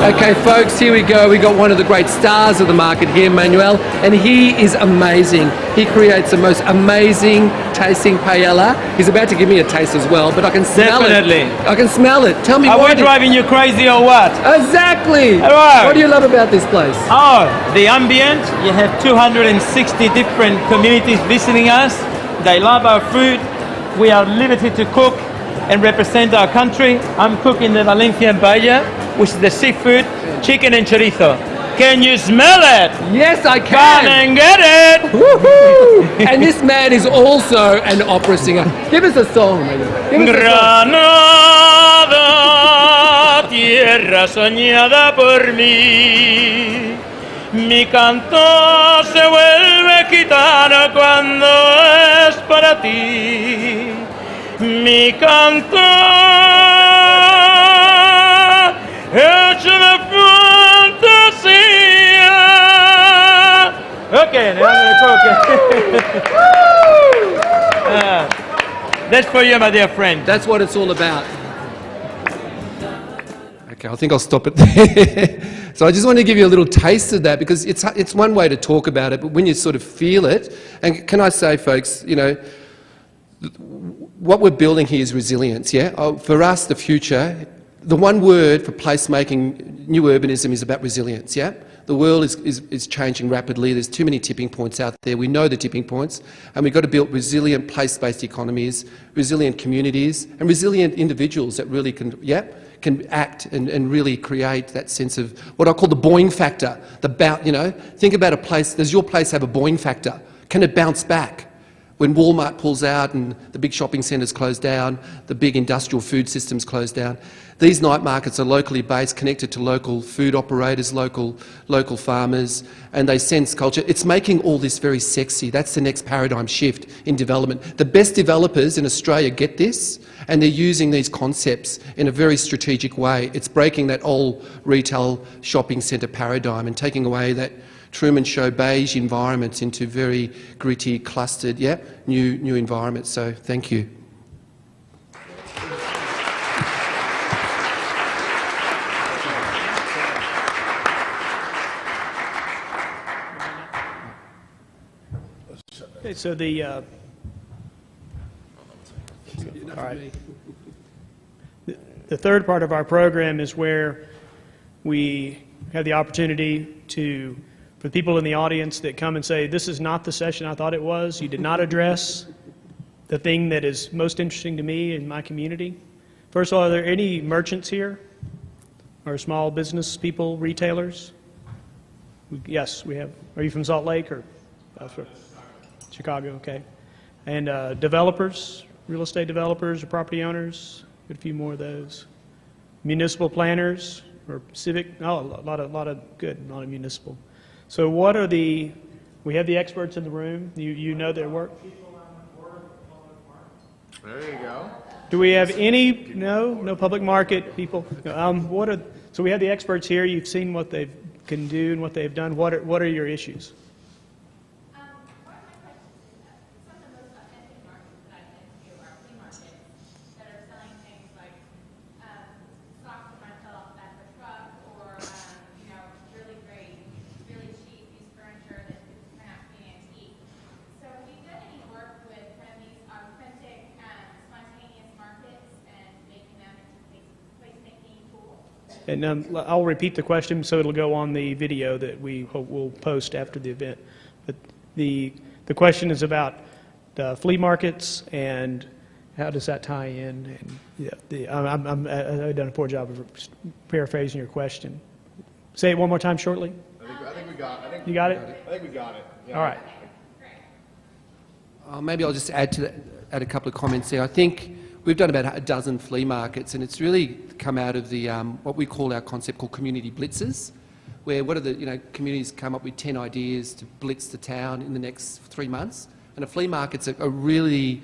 Okay folks, here we go. We got one of the great stars of the market here, Manuel, and he is amazing. He creates the most amazing tasting paella. He's about to give me a taste as well, but I can smell Definitely. it. I can smell it. Tell me Are what we driving you crazy or what? Exactly. Hello. What do you love about this place? Oh, the ambient. You have 260 different communities visiting us. They love our food. We are at liberty to cook and represent our country. I'm cooking the Valencian paella, which is the seafood, chicken and chorizo. Can you smell it? Yes, I Come can. and get it! Woohoo! And this man is also an opera singer. Give us a song, Manuel. Give us a song. Granada, tierra soñada por mí. Mi canto se vuelve gitano cuando es para ti. Mi canto hecho de fantasía. Okay, now I'm gonna cook. That's for you, my dear friend. That's what it's all about. Okay, I think I'll stop it there. So I just want to give you a little taste of that, because it's one way to talk about it, but when you sort of feel it, and can I say, folks, you know, what we're building here is resilience, yeah? For us, the future, the one word for placemaking, new urbanism, is about resilience, yeah? The world is changing rapidly. There's too many tipping points out there. We know the tipping points, and we've got to build resilient place-based economies, resilient communities, and resilient individuals that really can act and really create that sense of what I call the Boeing factor. You know, think about a place. Does your place have a Boeing factor? Can it bounce back? When Walmart pulls out and the big shopping centres close down, the big industrial food systems close down, these night markets are locally based, connected to local food operators, local farmers, and they sense culture. It's making all this very sexy. That's the next paradigm shift in development. The best developers in Australia get this, and they're using these concepts in a very strategic way. It's breaking that old retail shopping centre paradigm and taking away that Truman Show beige environments into very gritty, clustered, new environments. So thank you. Okay, so all right. The third part of our program is where we have the opportunity for people in the audience that come and say, this is not the session I thought it was. You did not address the thing that is most interesting to me and my community. First of all, are there any merchants here? Or small business people, retailers? Yes, we have. Are you from Salt Lake or Chicago? Okay. And developers, real estate developers or property owners? Got a few more of those. Municipal planners or civic? Oh, a lot of good, a lot of municipal. So what are we have the experts in the room. You know their work. There you go. Do we have any, no public market people? So we have the experts here. You've seen what they can do and what they've done. What are your issues? One of my questions is some of the most authentic markets that I've been to are flea markets that are selling things like socks from rental at the truck, or really great, really cheap used furniture that could turn out to be an antique. So have you done any work with kind of these authentic, spontaneous markets and making them into placemaking tools? And I'll repeat the question so it'll go on the video that we hope will post after the event. But the question is about the flea markets and how does that tie in? And I've done a poor job of paraphrasing your question. Say it one more time shortly. I think we got it. You got it? I think we got it. Yeah. All right. Maybe I'll just add a couple of comments there. I think we've done about a dozen flea markets, and it's really come out of the what we call our concept called community blitzes, where communities come up with 10 ideas to blitz the town in the next 3 months, and a flea market's a really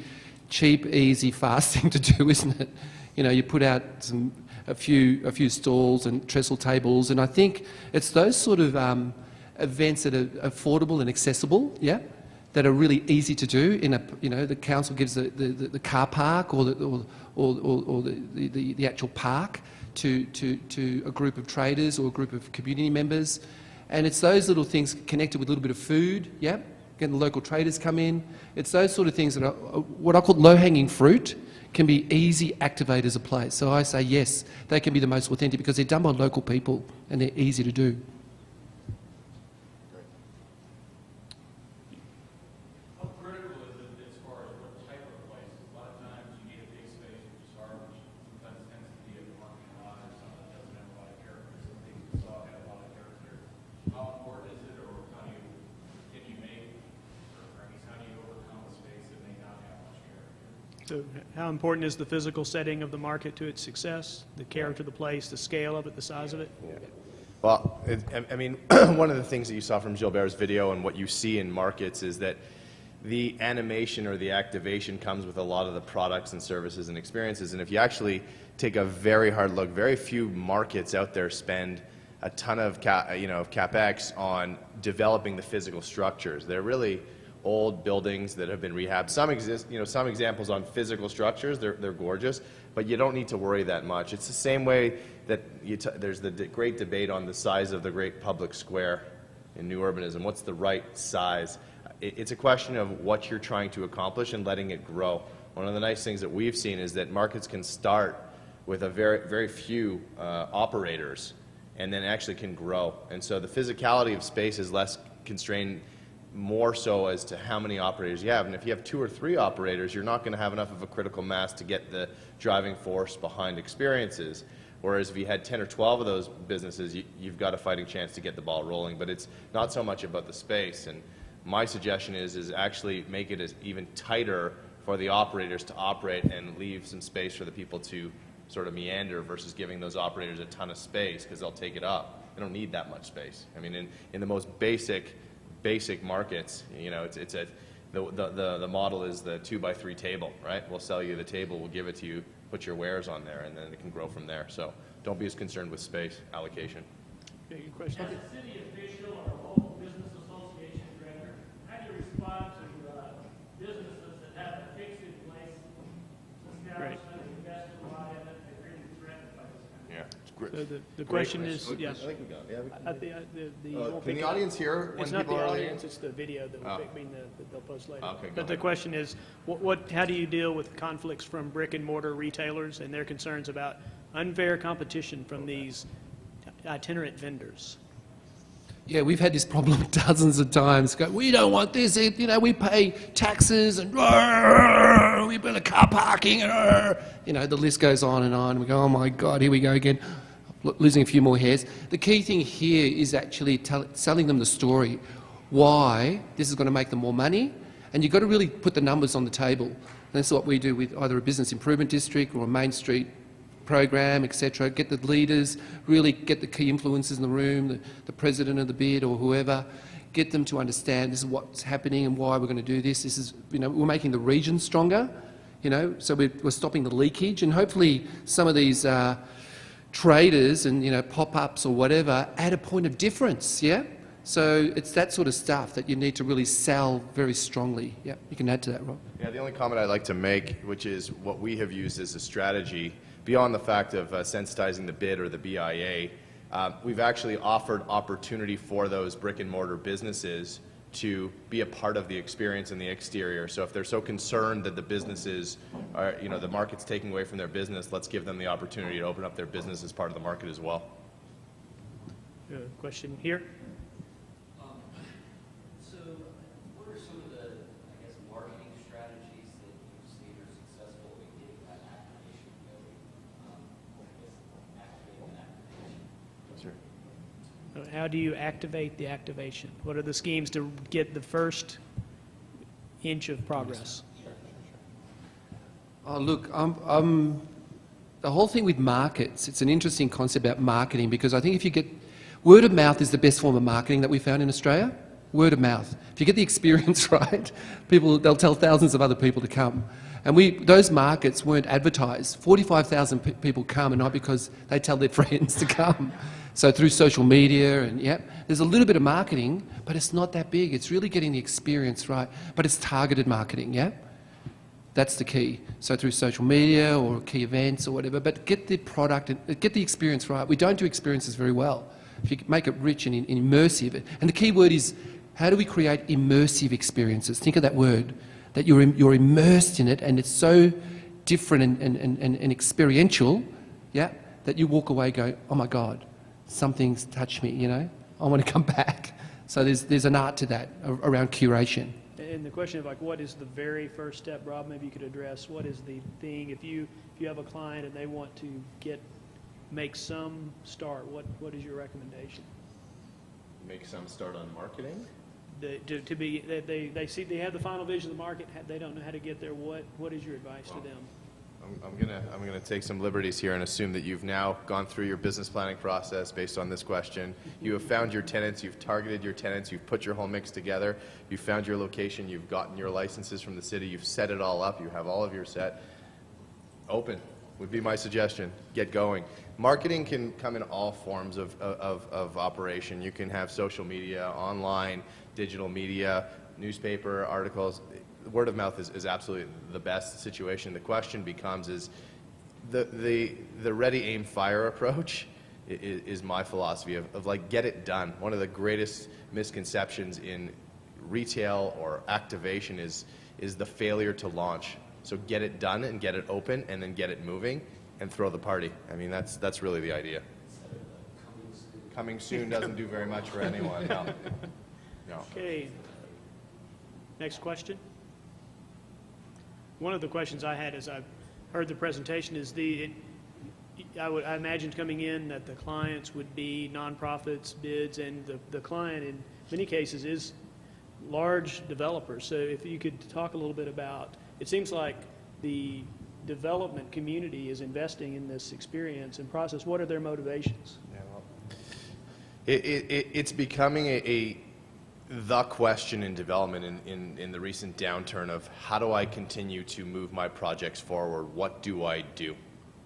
cheap, easy, fast thing to do, isn't it? You put out a few stalls and trestle tables, and I think it's those sort of events that are affordable and accessible, that are really easy to do. The council gives the car park or the actual park to a group of traders or a group of community members, and it's those little things connected with a little bit of food, getting the local traders come in. It's those sort of things that are what I call low-hanging fruit, can be easy activators of place. So I say yes, they can be the most authentic because they're done by local people and they're easy to do. So how important is the physical setting of the market to its success, the character of the place, the scale of it, the size of it? Yeah. Well, one of the things that you saw from Gilbert's video and what you see in markets is that the animation or the activation comes with a lot of the products and services and experiences. And if you actually take a very hard look, very few markets out there spend a ton of CapEx on developing the physical structures. They're really old buildings that have been rehabbed. Some exist, some examples on physical structures, they're gorgeous, but you don't need to worry that much. It's the same way that there's the great debate on the size of the great public square in new urbanism. What's the right size? It's a question of what you're trying to accomplish and letting it grow. One of the nice things that we've seen is that markets can start with a very few operators and then actually can grow. And so the physicality of space is less constrained, more so as to how many operators you have. And if you have 2 or 3 operators, you're not going to have enough of a critical mass to get the driving force behind experiences. Whereas if you had 10 or 12 of those businesses, you've got a fighting chance to get the ball rolling. But it's not so much about the space. And my suggestion is actually make it as even tighter for the operators to operate and leave some space for the people to sort of meander versus giving those operators a ton of space because they'll take it up. They don't need that much space. I mean, in the most basic markets, the model is the 2x3 table, right? We'll sell you the table, we'll give it to you, put your wares on there, and then it can grow from there. So don't be as concerned with space allocation. Okay, good question. As a city official or a local business association director, how do you respond to businesses that have a fix in place, establishment, invest in a lot of it, they're really threatened by this kind of Yeah. So the question is, yeah. I think we got it. Yeah, Can the audience hear when It's not people the are audience, it's the video that will that they'll post later. Okay, go But the ahead. question is, how do you deal with conflicts from brick and mortar retailers and their concerns about unfair competition from these itinerant vendors? Yeah, we've had this problem dozens of times. We don't want this. We pay taxes and we build a car parking. The list goes on and on. We go, oh my God, here we go again, losing a few more hairs. The key thing here is actually selling them the story, why this is going to make them more money, and you've got to really put the numbers on the table. And that's what we do with either a business improvement district or a Main Street program, etc. Get the leaders, really get the key influencers in the room, the president of the bid or whoever, get them to understand this is what's happening and why we're going to do this. This is, we're making the region stronger, so we're stopping the leakage, and hopefully some of these traders and, pop-ups or whatever add a point of difference, yeah? So it's that sort of stuff that you need to really sell very strongly. Yeah, you can add to that, Rob. Yeah, the only comment I'd like to make, which is what we have used as a strategy, beyond the fact of sensitizing the bid or the BIA, we've actually offered opportunity for those brick and mortar businesses to be a part of the experience in the exterior. So if they're so concerned that the businesses are, the market's taking away from their business, let's give them the opportunity to open up their business as part of the market as well. Question here? So what are some of the, marketing strategies that you've seen are successful in getting that activation going? Activating that activation. Sure. How do you activate the activation? What are the schemes to get the first inch of progress? Oh, look, the whole thing with markets, it's an interesting concept about marketing, because I think if you get, word of mouth is the best form of marketing that we found in Australia. Word of mouth. If you get the experience right, they'll tell thousands of other people to come. And those markets weren't advertised. 45,000 people come, and not because they tell their friends to come. So through social media, and there's a little bit of marketing, but it's not that big. It's really getting the experience right, but it's targeted marketing, That's the key. So through social media or key events or whatever, but get the product and get the experience right. We don't do experiences very well. If you make it rich and immersive, and the key word is, how do we create immersive experiences? Think of that word, that you're immersed in it, and it's so different and experiential, that you walk away going, oh my God, something's touched me, I want to come back. So there's an art to that around curation. And the question of what is the very first step, Rob, maybe you could address, what is the thing, if you have a client and they want to make some start, what is your recommendation? Make some start on marketing? They see, they have the final vision of the market, they don't know how to get there, what is your advice to them? I'm gonna take some liberties here and assume that you've now gone through your business planning process based on this question. You have found your tenants, you've targeted your tenants, you've put your whole mix together, you've found your location, you've gotten your licenses from the city, you've set it all up, you have all of your set. Open would be my suggestion. Get going. Marketing can come in all forms of operation. You can have social media, online, digital media, newspaper articles. Word of mouth is absolutely the best situation. The question becomes is the ready, aim, fire approach is my philosophy of like get it done. One of the greatest misconceptions in retail or activation is the failure to launch. So get it done and get it open and then get it moving and throw the party. I mean, that's really the idea. Coming soon doesn't do very much for anyone. No. No. Okay. Next question. One of the questions I had as I heard the presentation is I imagined coming in that the clients would be nonprofits, bids, and the client in many cases is large developers. So if you could talk a little bit about, it seems like the development community is investing in this experience and process. What are their motivations? Yeah, well, it's becoming the question in development in the recent downturn of how do I continue to move my projects forward? What do I do?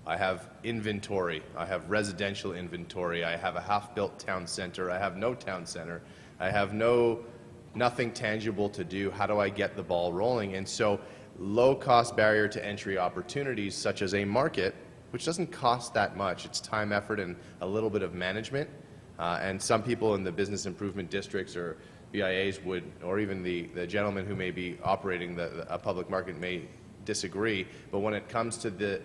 I have inventory. I have residential inventory. I have a half-built town center. I have no town center. I have nothing tangible to do. How do I get the ball rolling? And so low-cost barrier to entry opportunities such as a market, which doesn't cost that much. It's time, effort, and a little bit of management. And some people in the business improvement districts or BIAs would, or even the gentleman who may be operating a public market may disagree. But when it comes to the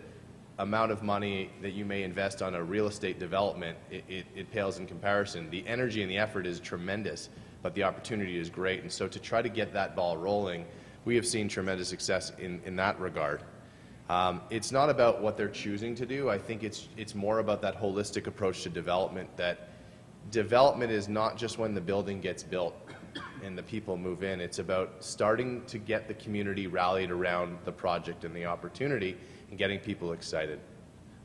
amount of money that you may invest on a real estate development, it pales in comparison. The energy and the effort is tremendous, but the opportunity is great. And so to try to get that ball rolling, we have seen tremendous success in that regard. It's not about what they're choosing to do. I think it's more about that holistic approach to development, that development is not just when the building gets built and the people move in. It's about starting to get the community rallied around the project and the opportunity and getting people excited.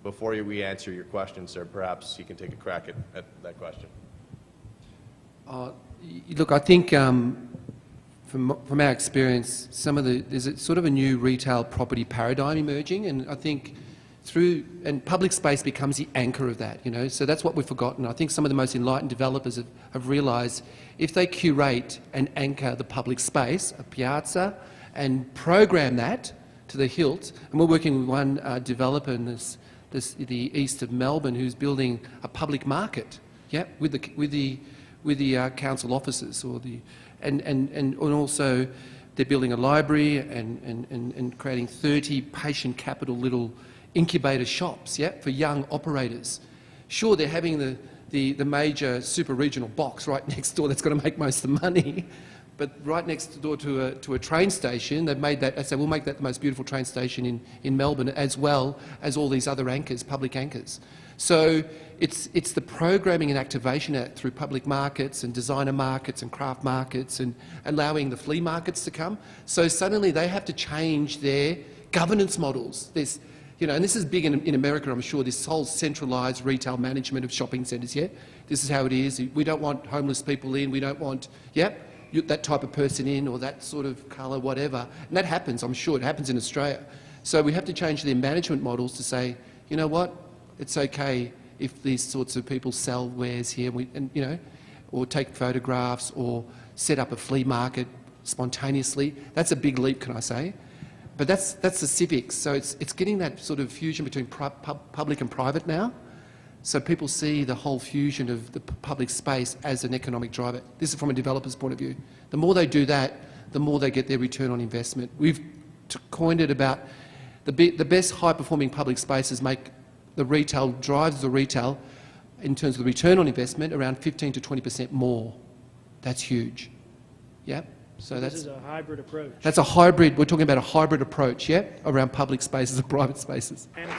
Before we answer your question, sir, perhaps you can take a crack at that question. Look, I think from our experience, there's a sort of a new retail property paradigm emerging, and I think and public space becomes the anchor of that, so that's what we've forgotten. I think some of the most enlightened developers have realised if they curate and anchor the public space, a piazza, and program that to the hilt, and we're working with one developer in the east of Melbourne who's building a public market, with the council offices and also they're building a library and creating 30 patient capital little incubator shops, for young operators. Sure, they're having the major super regional box right next door that's going to make most of the money, but right next door to a train station, they've made that. They say we'll make that the most beautiful train station in Melbourne, as well as all these other anchors, public anchors. So it's the programming and activation through public markets and designer markets and craft markets and allowing the flea markets to come. So suddenly they have to change their governance models. And this is big in America, I'm sure, this whole centralised retail management of shopping centres, This is how it is. We don't want homeless people in. We don't want, that type of person in or that sort of colour, whatever. And that happens, I'm sure. It happens in Australia. So we have to change their management models to say, you know what, it's okay if these sorts of people sell wares here or take photographs or set up a flea market spontaneously. That's a big leap, can I say? But that's the civics. So it's getting that sort of fusion between public and private now. So people see the whole fusion of the public space as an economic driver. This is from a developer's point of view. The more they do that, the more they get their return on investment. We've coined it about the best high-performing public spaces drives the retail in terms of the return on investment around 15 to 20% more. That's huge. So this is a hybrid approach. That's a hybrid. We're talking about a hybrid approach, around public spaces and private spaces. And